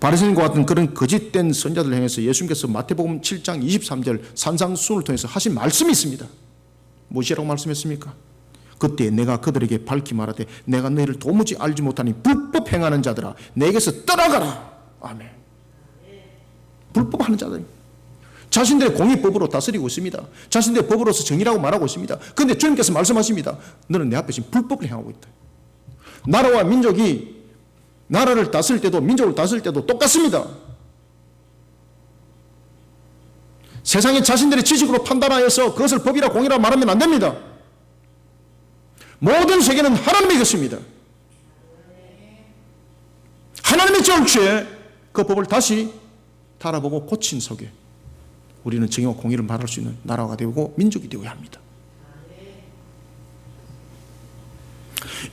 바리새인과 같은 그런 거짓된 선자들을 향해서 예수님께서 마태복음 7장 23절 산상수훈을 통해서 하신 말씀이 있습니다. 무엇이라고 말씀했습니까? 그때 내가 그들에게 밝히 말하되 내가 너희를 도무지 알지 못하니 불법 행하는 자들아 내게서 떠나가라. 아멘. 불법하는 자들, 자신들의 공의법으로 다스리고 있습니다. 자신들의 법으로서 정의라고 말하고 있습니다. 그런데 주님께서 말씀하십니다. 너는 내 앞에 지금 불법을 행하고 있다. 나라와 민족이 나라를 다스릴 때도 민족을 다스릴 때도 똑같습니다. 세상에 자신들의 지식으로 판단하여서 그것을 법이라 공의라 말하면 안 됩니다. 모든 세계는 하나님의 것입니다. 하나님의 정취에 그 법을 다시 달아보고 고친 속에 우리는 정의와 공의를 말할 수 있는 나라가 되고 민족이 되어야 합니다.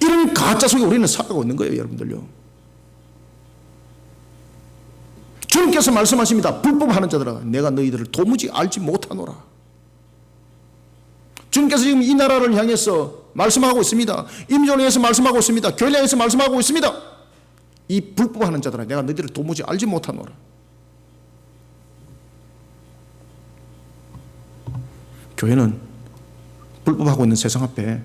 이런 가짜 속에 우리는 살아가고 있는 거예요, 여러분들요. 주님께서 말씀하십니다. 불법하는 자들아 내가 너희들을 도무지 알지 못하노라. 주님께서 지금 이 나라를 향해서 말씀하고 있습니다. 임종을 향해서 말씀하고 있습니다. 교회를 향해서 말씀하고 있습니다. 이 불법하는 자들아 내가 너희들을 도무지 알지 못하노라. 교회는 불법하고 있는 세상 앞에,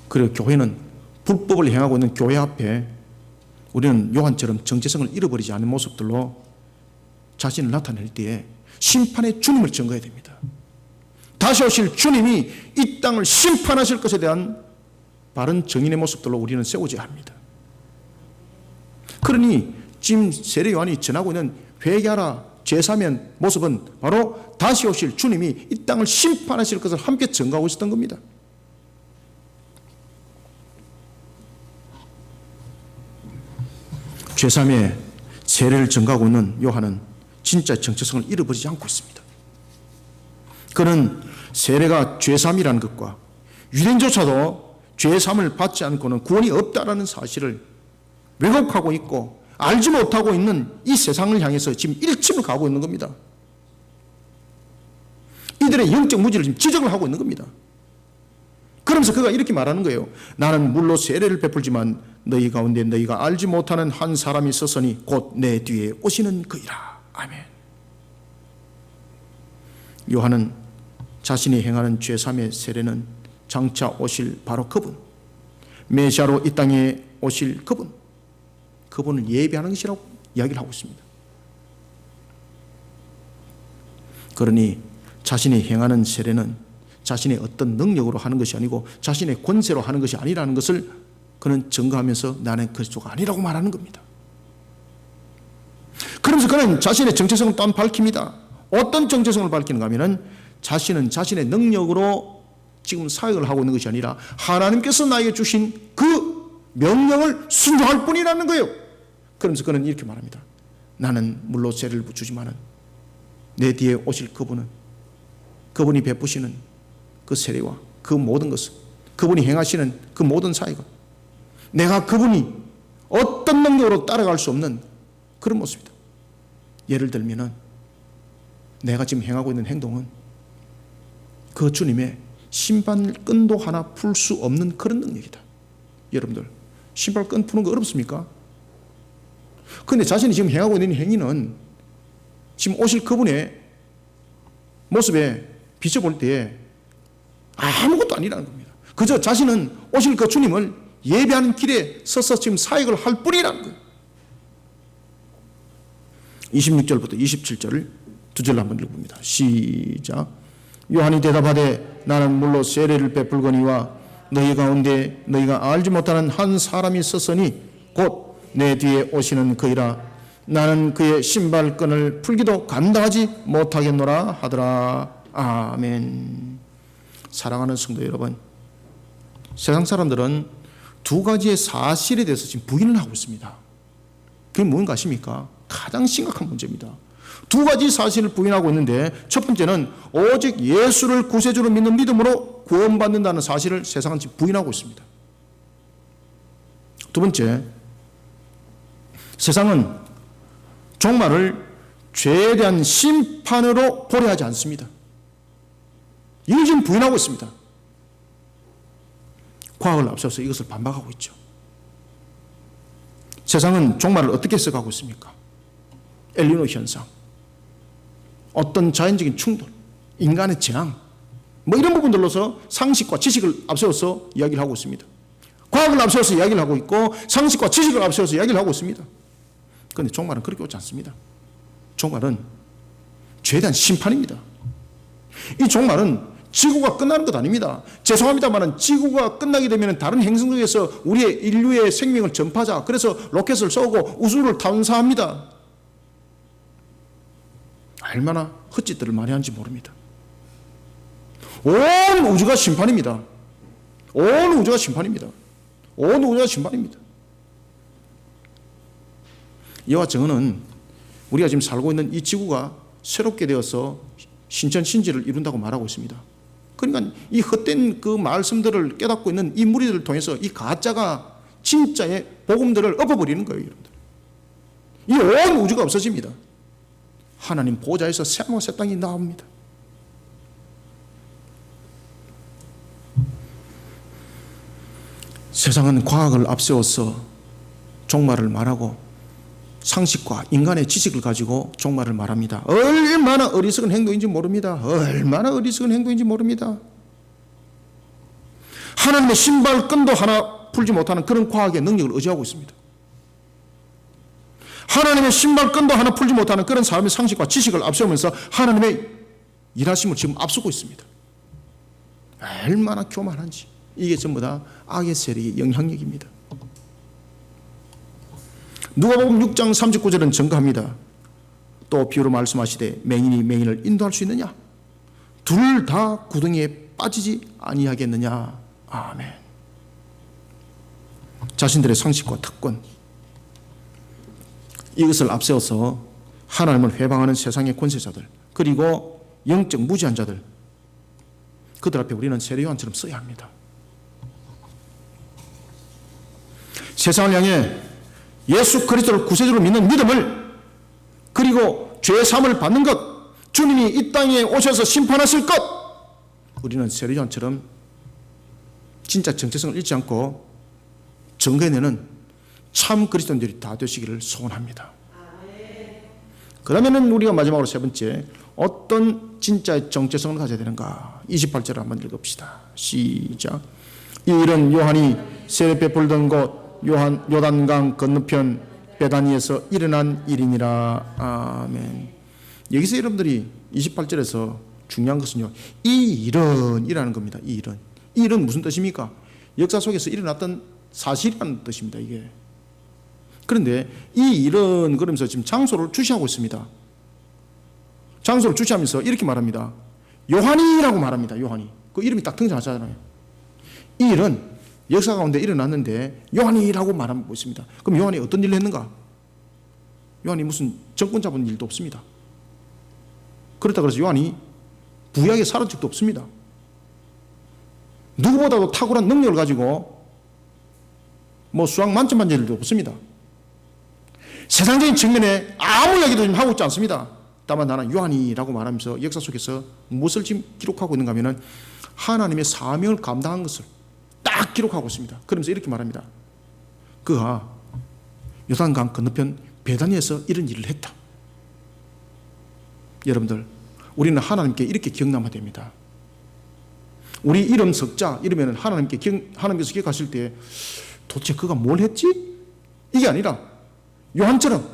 그리고 교회는 불법을 행하고 있는 교회 앞에 우리는 요한처럼 정체성을 잃어버리지 않은 모습들로 자신을 나타낼 때에 심판의 주님을 증거해야 됩니다. 다시 오실 주님이 이 땅을 심판하실 것에 대한 바른 정인의 모습들로 우리는 세워져야 합니다. 그러니 지금 세례 요한이 전하고 있는 회개하라 제3의 모습은 바로 다시 오실 주님이 이 땅을 심판하실 것을 함께 증거하고 있었던 겁니다. 제3의 세례를 증거하고 있는 요한은 진짜 정체성을 잃어버리지 않고 있습니다. 그는 세례가 제3이라는 것과 유대인조차도 제3을 받지 않고는 구원이 없다라는 사실을 왜곡하고 있고 알지 못하고 있는 이 세상을 향해서 지금 일침을 가고 있는 겁니다. 이들의 영적 무지를 지금 지적을 하고 있는 겁니다. 그러면서 그가 이렇게 말하는 거예요. 나는 물로 세례를 베풀지만 너희 가운데 너희가 알지 못하는 한 사람이 있었으니 곧 내 뒤에 오시는 그이라. 아멘. 요한은 자신이 행하는 제3의 세례는 장차 오실 바로 그분, 메시아로 이 땅에 오실 그분을 예비하는 것이라고 이야기를 하고 있습니다. 그러니 자신이 행하는 세례는 자신의 어떤 능력으로 하는 것이 아니고 자신의 권세로 하는 것이 아니라는 것을 그는 증거하면서 나는 그리스도가 아니라고 말하는 겁니다. 그러면서 그는 자신의 정체성을 또한 밝힙니다. 어떤 정체성을 밝히는가 하면은 자신은 자신의 능력으로 지금 사역을 하고 있는 것이 아니라 하나님께서 나에게 주신 그 명령을 순종할 뿐이라는 거예요. 그러면서 그는 이렇게 말합니다. 나는 물로 세례를 주지만은 내 뒤에 오실 그분이 베푸시는 그 세례와 그 모든 것은, 그분이 행하시는 그 모든 사역은 내가 그분이 어떤 능력으로 따라갈 수 없는 그런 모습이다. 예를 들면은 내가 지금 행하고 있는 행동은 그 주님의 신발끈도 하나 풀 수 없는 그런 능력이다. 여러분들 신발끈 푸는 거 어렵습니까? 그런데 자신이 지금 행하고 있는 행위는 지금 오실 그분의 모습에 비춰볼 때에 아무것도 아니라는 겁니다. 그저 자신은 오실 그 주님을 예배하는 길에 서서 지금 사역을 할 뿐이라는 거예요. 26절부터 27절을 두 절로 한번 읽어봅니다. 시작. 요한이 대답하되 나는 물로 세례를 베풀거니와 너희 가운데 너희가 알지 못하는 한 사람이 있었으니 곧 내 뒤에 오시는 그이라 나는 그의 신발끈을 풀기도 감당하지 못하겠노라 하더라. 아멘. 사랑하는 성도 여러분, 세상 사람들은 두 가지의 사실에 대해서 지금 부인을 하고 있습니다. 그게 뭔가 아십니까? 가장 심각한 문제입니다. 두 가지 사실을 부인하고 있는데, 첫 번째는 오직 예수를 구세주로 믿는 믿음으로 구원받는다는 사실을 세상은 지금 부인하고 있습니다. 두 번째, 세상은 종말을 죄에 대한 심판으로 고려하지 않습니다. 이걸 지금 부인하고 있습니다. 과학을 앞서서 이것을 반박하고 있죠. 세상은 종말을 어떻게 해석하고 있습니까? 엘니노 현상, 어떤 자연적인 충돌, 인간의 재앙, 뭐 이런 부분들로서 상식과 지식을 앞세워서 이야기를 하고 있습니다. 과학을 앞세워서 이야기를 하고 있고 상식과 지식을 앞세워서 이야기를 하고 있습니다. 그런데 종말은 그렇게 오지 않습니다. 종말은 죄에 대한 심판입니다. 이 종말은 지구가 끝나는 것 아닙니다. 죄송합니다만 지구가 끝나게 되면 다른 행성에서 우리의 인류의 생명을 전파하자, 그래서 로켓을 쏘고 우주를 탐사합니다. 얼마나 헛짓들을 많이 하는지 모릅니다. 온 우주가 심판입니다. 온 우주가 심판입니다. 온 우주가 심판입니다. 이와 정언은 우리가 지금 살고 있는 이 지구가 새롭게 되어서 신천신지를 이룬다고 말하고 있습니다. 그러니까 이 헛된 그 말씀들을 깨닫고 있는 이 무리들을 통해서 이 가짜가 진짜의 복음들을 엎어버리는 거예요, 여러분들. 이 온 우주가 없어집니다. 하나님 보좌에서 새하늘과 새 땅이 나옵니다. 세상은 과학을 앞세워서 종말을 말하고 상식과 인간의 지식을 가지고 종말을 말합니다. 얼마나 어리석은 행동인지 모릅니다. 얼마나 어리석은 행동인지 모릅니다. 하나님의 신발끈도 하나 풀지 못하는 그런 과학의 능력을 의지하고 있습니다. 하나님의 신발끈도 하나 풀지 못하는 그런 사람의 상식과 지식을 앞세우면서 하나님의 일하심을 지금 앞서고 있습니다. 얼마나 교만한지. 이게 전부 다 악의 세력의 영향력입니다. 누가복음 6장 39절은 증거합니다. 또 비유로 말씀하시되 맹인이 맹인을 인도할 수 있느냐? 둘 다 구덩이에 빠지지 아니하겠느냐? 아멘. 자신들의 상식과 특권, 이것을 앞세워서 하나님을 회방하는 세상의 권세자들, 그리고 영적 무지한 자들, 그들 앞에 우리는 세례요한처럼 서야 합니다. 세상을 향해 예수 그리스도를 구세주로 믿는 믿음을, 그리고 죄 사함을 받는 것, 주님이 이 땅에 오셔서 심판하실 것, 우리는 세례요한처럼 진짜 정체성을 잃지 않고 증거해내는 참 그리스도인들이 다 되시기를 소원합니다. 그러면은 우리가 마지막으로 세 번째, 어떤 진짜의 정체성을 가져야 되는가? 28절을 한번 읽읍시다. 시작. 이 일은 요한이 세례 베풀던 곳 요단강 건너편 베다니에서 일어난 일이니라. 아멘. 여기서 여러분들이 28절에서 중요한 것은요, 이 일은 이라는 겁니다. 이 일은. 이 일은 무슨 뜻입니까? 역사 속에서 일어났던 사실이라는 뜻입니다. 이게. 그런데 이 일은 그러면서 지금 장소를 주시하고 있습니다. 장소를 주시하면서 이렇게 말합니다. 요한이라고 말합니다. 요한이. 그 이름이 딱 등장하잖아요. 이 일은 역사 가운데 일어났는데 요한이라고 말하고 있습니다. 그럼 요한이 어떤 일을 했는가? 요한이 무슨 정권 잡은 일도 없습니다. 그렇다고 해서 요한이 부유하게 살은 적도 없습니다. 누구보다도 탁월한 능력을 가지고 뭐 수학 만점 받은 일도 없습니다. 세상적인 측면에 아무 이야기도 지금 하고 있지 않습니다. 다만 나는 요한이라고 말하면서 역사 속에서 무엇을 지금 기록하고 있는가 하면은 하나님의 사명을 감당한 것을 딱 기록하고 있습니다. 그러면서 이렇게 말합니다. 그가 요단강 건너편 베다니에서 이런 일을 했다. 여러분들, 우리는 하나님께 이렇게 기억나면 됩니다. 우리 이름 석자 이러면 하나님께서 기억하실 때 도대체 그가 뭘 했지? 이게 아니라 요한처럼,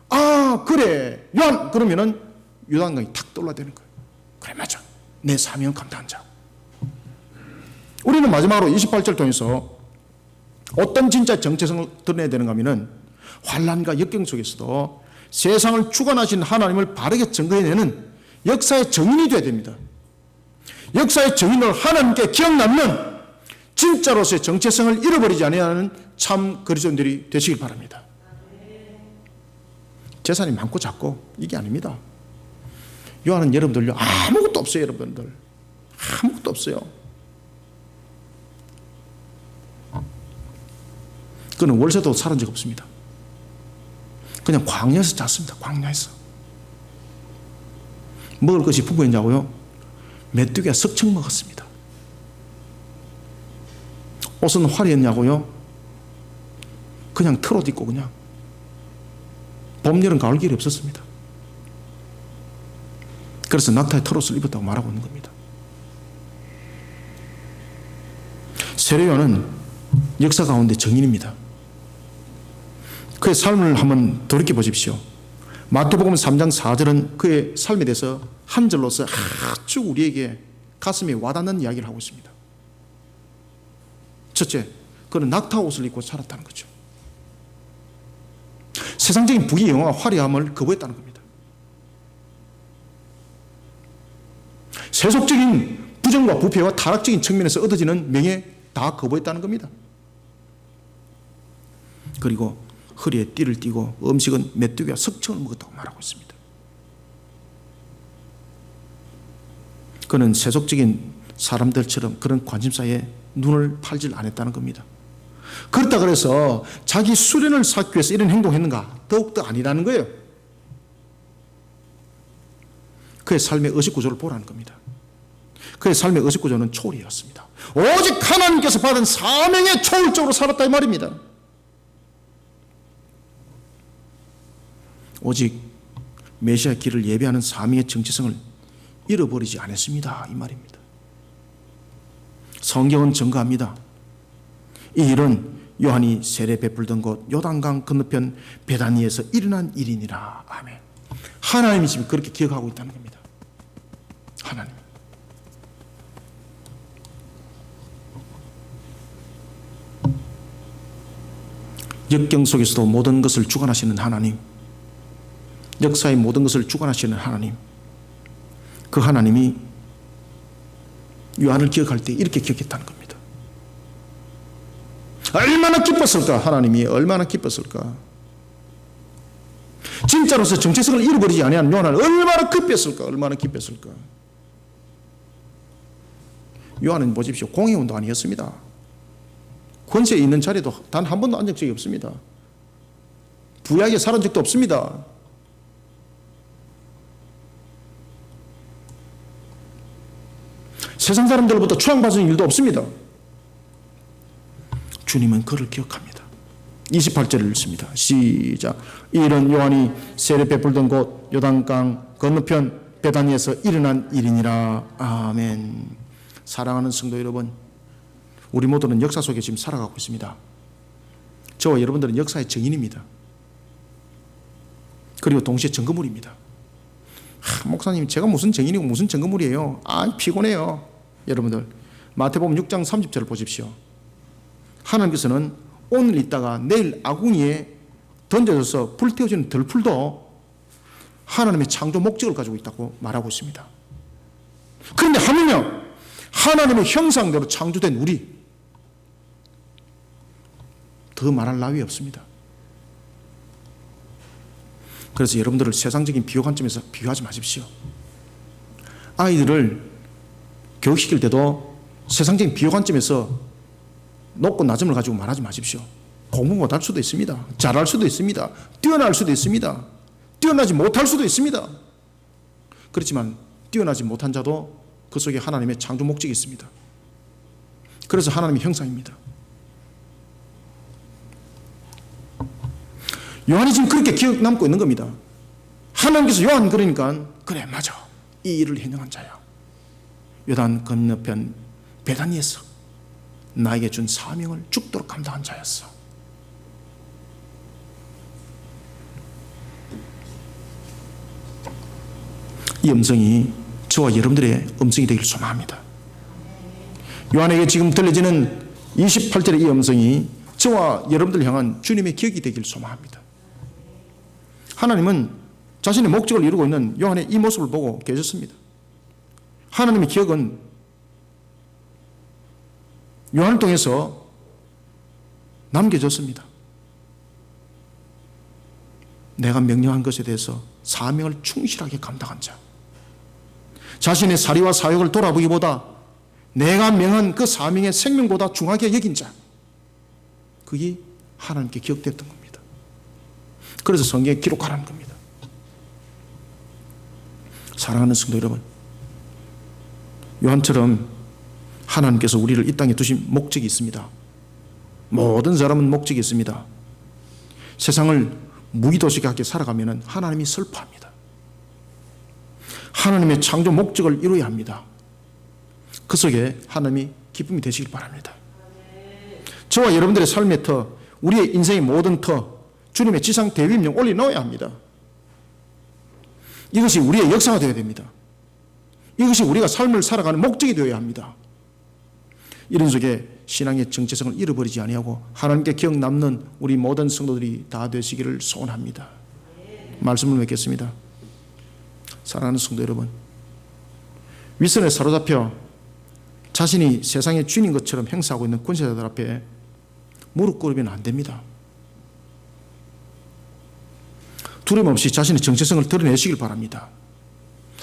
아 그래 요한, 그러면은 요단강이 탁 떠올라되는 거예요. 그래 맞아, 내 사명 감당한 자. 우리는 마지막으로 28절 통해서 어떤 진짜 정체성을 드러내야 되는가 하면은 환난과 역경 속에서도 세상을 주관하신 하나님을 바르게 증거해내는 역사의 증인이 되어야 됩니다. 역사의 증인으로 하나님께 기억 남는 진짜로서의 정체성을 잃어버리지 않는 참 그리스도인들이 되시길 바랍니다. 재산이 많고 작고 이게 아닙니다. 요한은 여러분들요, 아무것도 없어요. 여러분들 아무것도 없어요. 그는 월세도 살은 적 없습니다. 그냥 광야에서 잤습니다. 광야에서. 먹을 것이 풍부했냐고요? 메뚜기가 석청 먹었습니다. 옷은 화려했냐고요? 그냥 털옷 입고 그냥. 봄, 여름, 가을, 길이 없었습니다. 그래서 낙타의 털옷을 입었다고 말하고 있는 겁니다. 세례요한은 역사 가운데 증인입니다. 그의 삶을 한번 돌이켜 보십시오. 마태복음 3장 4절은 그의 삶에 대해서 한 절로서 아주 우리에게 가슴에 와닿는 이야기를 하고 있습니다. 첫째, 그는 낙타 옷을 입고 살았다는 거죠. 세상적인 부귀영화와 화려함을 거부했다는 겁니다. 세속적인 부정과 부패와 타락적인 측면에서 얻어지는 명예 다 거부했다는 겁니다. 그리고 허리에 띠를 띠고 음식은 메뚜기와 석청을 먹었다고 말하고 있습니다. 그는 세속적인 사람들처럼 그런 관심사에 눈을 팔질 않았다는 겁니다. 그렇다 그래서 자기 수련을 쌓기 위해서 이런 행동했는가? 더욱더 아니라는 거예요. 그의 삶의 의식구조를 보라는 겁니다. 그의 삶의 의식구조는 초월이었습니다. 오직 하나님께서 받은 사명에 초월적으로 살았다 이 말입니다. 오직 메시아의 길을 예배하는 사명의 정체성을 잃어버리지 않았습니다 이 말입니다. 성경은 증거합니다. 이 일은 요한이 세례 베풀던 곳 요단강 건너편 베다니에서 일어난 일이니라. 아멘. 하나님이 지금 그렇게 기억하고 있다는 겁니다. 하나님. 역경 속에서도 모든 것을 주관하시는 하나님, 역사의 모든 것을 주관하시는 하나님, 그 하나님이 요한을 기억할 때 이렇게 기억했다는 겁니다. 얼마나 기뻤을까? 하나님이 얼마나 기뻤을까? 진짜로서 정체성을 잃어버리지 아니한 요한은 얼마나 기뻤을까? 얼마나 기뻤을까? 요한은 보십시오. 공회원도 아니었습니다. 권세에 있는 자리도 단 한 번도 앉은 적이 없습니다. 부유하게 살은 적도 없습니다. 세상 사람들로부터 추앙받은 일도 없습니다. 주님은 그를 기억합니다. 28절을 읽습니다. 시작. 이 일은 요한이 세례 베풀던 곳 요단강 건너편 베다니에서 일어난 일이니라. 아멘. 사랑하는 성도 여러분, 우리 모두는 역사 속에 지금 살아가고 있습니다. 저와 여러분들은 역사의 증인입니다. 그리고 동시에 증거물입니다. 목사님, 제가 무슨 증인이고 무슨 증거물이에요? 피곤해요. 여러분들, 마태복음 6장 30절을 보십시오. 하나님께서는 오늘 있다가 내일 아궁이에 던져져서 불태워지는 들풀도 하나님의 창조 목적을 가지고 있다고 말하고 있습니다. 그런데 하물며 하나님의 형상대로 창조된 우리, 더 말할 나위 없습니다. 그래서 여러분들을 세상적인 비교 관점에서 비교하지 마십시오. 아이들을 교육시킬 때도 세상적인 비교 관점에서 높고 낮음을 가지고 말하지 마십시오. 공부 못할 수도 있습니다. 잘할 수도 있습니다. 뛰어날 수도 있습니다. 뛰어나지 못할 수도 있습니다. 그렇지만 뛰어나지 못한 자도 그 속에 하나님의 창조 목적이 있습니다. 그래서 하나님의 형상입니다. 요한이 지금 그렇게 기억 남고 있는 겁니다. 하나님께서 요한 그러니까 그래 맞아, 이 일을 행한 자야. 요단 건너편 베다니에서 나에게 준 사명을 죽도록 감당한 자였어. 이 음성이 저와 여러분들의 음성이 되기를 소망합니다. 요한에게 지금 들려지는 28절의 이 음성이 저와 여러분들 향한 주님의 기억이 되기를 소망합니다. 하나님은 자신의 목적을 이루고 있는 요한의 이 모습을 보고 계셨습니다. 하나님의 기억은 요한을 통해서 남겨졌습니다. 내가 명령한 것에 대해서 사명을 충실하게 감당한 자, 자신의 사리와 사역을 돌아보기보다 내가 명한 그 사명의 생명보다 중하게 여긴 자, 그게 하나님께 기억됐던 겁니다. 그래서 성경에 기록하라는 겁니다. 사랑하는 성도 여러분, 요한처럼 하나님께서 우리를 이 땅에 두신 목적이 있습니다. 모든 사람은 목적이 있습니다. 세상을 무기도식하게 살아가면 하나님이 슬퍼합니다. 하나님의 창조 목적을 이루어야 합니다. 그 속에 하나님이 기쁨이 되시길 바랍니다. 저와 여러분들의 삶의 터, 우리의 인생의 모든 터, 주님의 지상 대위임령 올려놓아야 합니다. 이것이 우리의 역사가 되어야 됩니다. 이것이 우리가 삶을 살아가는 목적이 되어야 합니다. 이런 속에 신앙의 정체성을 잃어버리지 아니하고 하나님께 기억 남는 우리 모든 성도들이 다 되시기를 소원합니다. 말씀을 맺겠습니다. 사랑하는 성도 여러분, 윗선에 사로잡혀 자신이 세상의 주인인 것처럼 행사하고 있는 권세자들 앞에 무릎 꿇으면 안 됩니다. 두려움 없이 자신의 정체성을 드러내시길 바랍니다.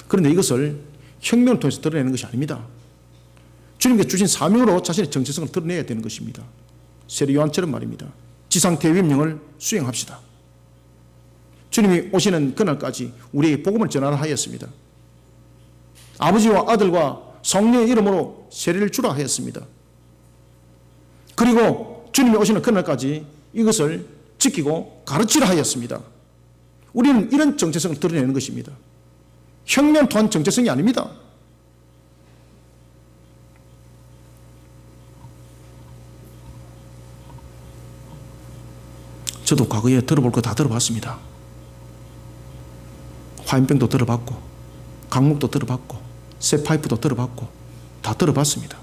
그런데 이것을 혁명을 통해서 드러내는 것이 아닙니다. 주님께 주신 사명으로 자신의 정체성을 드러내야 되는 것입니다. 세례 요한처럼 말입니다. 지상 대위임령을 수행합시다. 주님이 오시는 그날까지 우리에게 복음을 전하라 하였습니다. 아버지와 아들과 성령의 이름으로 세례를 주라 하였습니다. 그리고 주님이 오시는 그날까지 이것을 지키고 가르치라 하였습니다. 우리는 이런 정체성을 드러내는 것입니다. 혁명 또한 정체성이 아닙니다. 저도 과거에 들어볼 거 다 들어봤습니다. 화염병도 들어봤고, 강목도 들어봤고, 쇠파이프도 들어봤고, 다 들어봤습니다.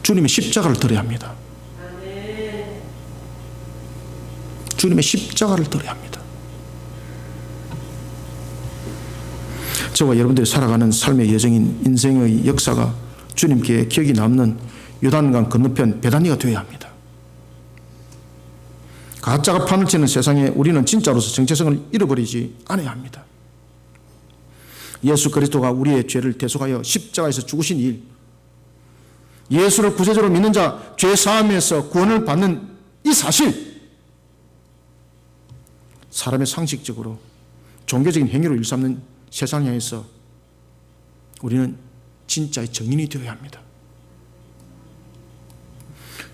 주님의 십자가를 들어야 합니다. 주님의 십자가를 들어야 합니다. 저와 여러분들이 살아가는 삶의 여정인 인생의 역사가 주님께 기억이 남는 요단강 건너편 베다니가 되어야 합니다. 가짜가 판을 치는 세상에 우리는 진짜로서 정체성을 잃어버리지 않아야 합니다. 예수 그리스도가 우리의 죄를 대속하여 십자가에서 죽으신 일, 예수를 구세주로 믿는 자 죄 사함에서 구원을 받는 이 사실, 사람의 상식적으로 종교적인 행위로 일삼는 세상 향해서 우리는 진짜의 정인이 되어야 합니다.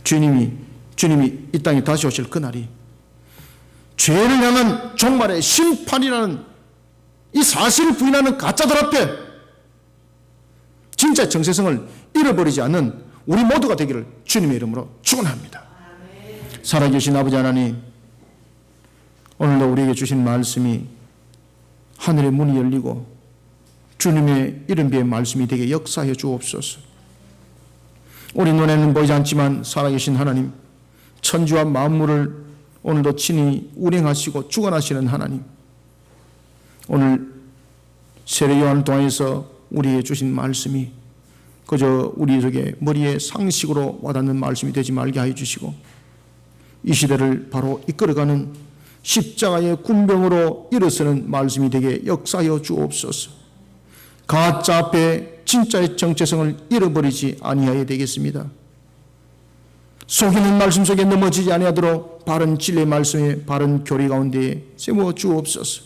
주님이 이 땅에 다시 오실 그날이 죄를 향한 종말의 심판이라는 이 사실을 부인하는 가짜들 앞에 진짜 정체성을 잃어버리지 않는 우리 모두가 되기를 주님의 이름으로 축원합니다. 살아계신 아버지 하나님, 오늘도 우리에게 주신 말씀이 하늘의 문이 열리고 주님의 이름비의 말씀이 되게 역사해 주옵소서. 우리 눈에는 보이지 않지만 살아계신 하나님, 천지와 만물을 오늘도 친히 운행하시고 주관하시는 하나님, 오늘 세례 요한을 통해서 우리에게 주신 말씀이 그저 우리 속에 머리에 상식으로 와닿는 말씀이 되지 말게 하여 주시고, 이 시대를 바로 이끌어가는 십자가의 군병으로 일어서는 말씀이 되게 역사하여 주옵소서. 가짜 앞에 진짜의 정체성을 잃어버리지 아니하여야 되겠습니다. 속이는 말씀 속에 넘어지지 아니하도록 바른 진리의 말씀에 바른 교리 가운데 세워 주옵소서.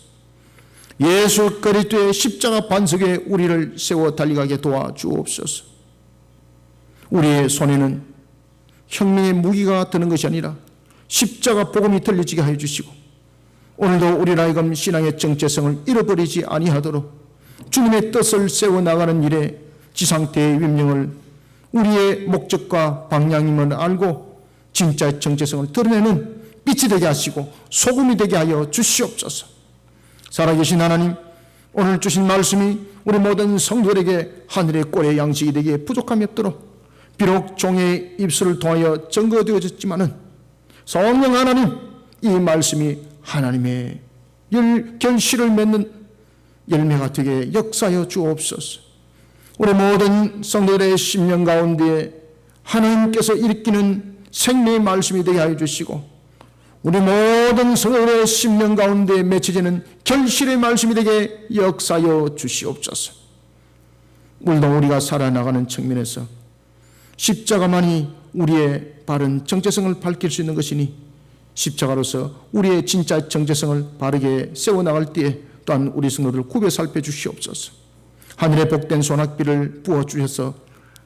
예수 그리스도의 십자가 반석에 우리를 세워 달려가게 도와 주옵소서. 우리의 손에는 혁명의 무기가 드는 것이 아니라 십자가 복음이 들려지게 하여 주시고, 오늘도 우리 하여금 신앙의 정체성을 잃어버리지 아니하도록 주님의 뜻을 세워나가는 일에 지상 대위임령을 우리의 목적과 방향임을 알고 진짜의 정체성을 드러내는 빛이 되게 하시고 소금이 되게 하여 주시옵소서. 살아계신 하나님, 오늘 주신 말씀이 우리 모든 성도들에게 하늘의 꼴의 양식이 되기에 부족함이 없도록, 비록 종의 입술을 통하여 증거되어졌지만은 성령 하나님, 이 말씀이 하나님의 결실을 맺는 열매가 되게 역사하여 주옵소서. 우리 모든 성도들의 심령 가운데 하나님께서 일으키는 생명의 말씀이 되게 하여 주시고, 우리 모든 성도들의 심령 가운데 맺혀지는 결실의 말씀이 되게 역사하여 주시옵소서. 물론 우리가 살아나가는 측면에서 십자가만이 우리의 바른 정체성을 밝힐 수 있는 것이니, 십자가로서 우리의 진짜 정체성을 바르게 세워나갈 때에 또한 우리 성도들을 구별 살펴주시옵소서. 하늘의 복된 소낙비를 부어주셔서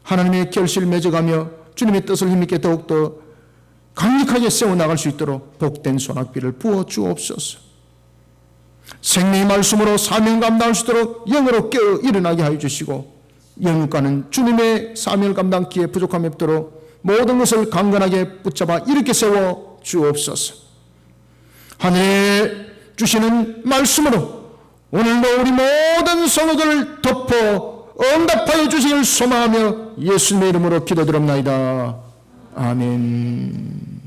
하나님의 결실을 맺어가며 주님의 뜻을 힘있게 더욱더 강력하게 세워나갈 수 있도록 복된 소낙비를 부어주옵소서. 생명의 말씀으로 사명 감당할 수 있도록 영으로 깨어 일어나게 하여 주시고, 영과는 주님의 사명을 감당기에 부족함이 없도록 모든 것을 강건하게 붙잡아 이렇게 세워 주옵소서. 하늘에 주시는 말씀으로 오늘도 우리 모든 성도들을 덮어 응답하여 주시길 소망하며 예수님의 이름으로 기도드립나이다. 아멘.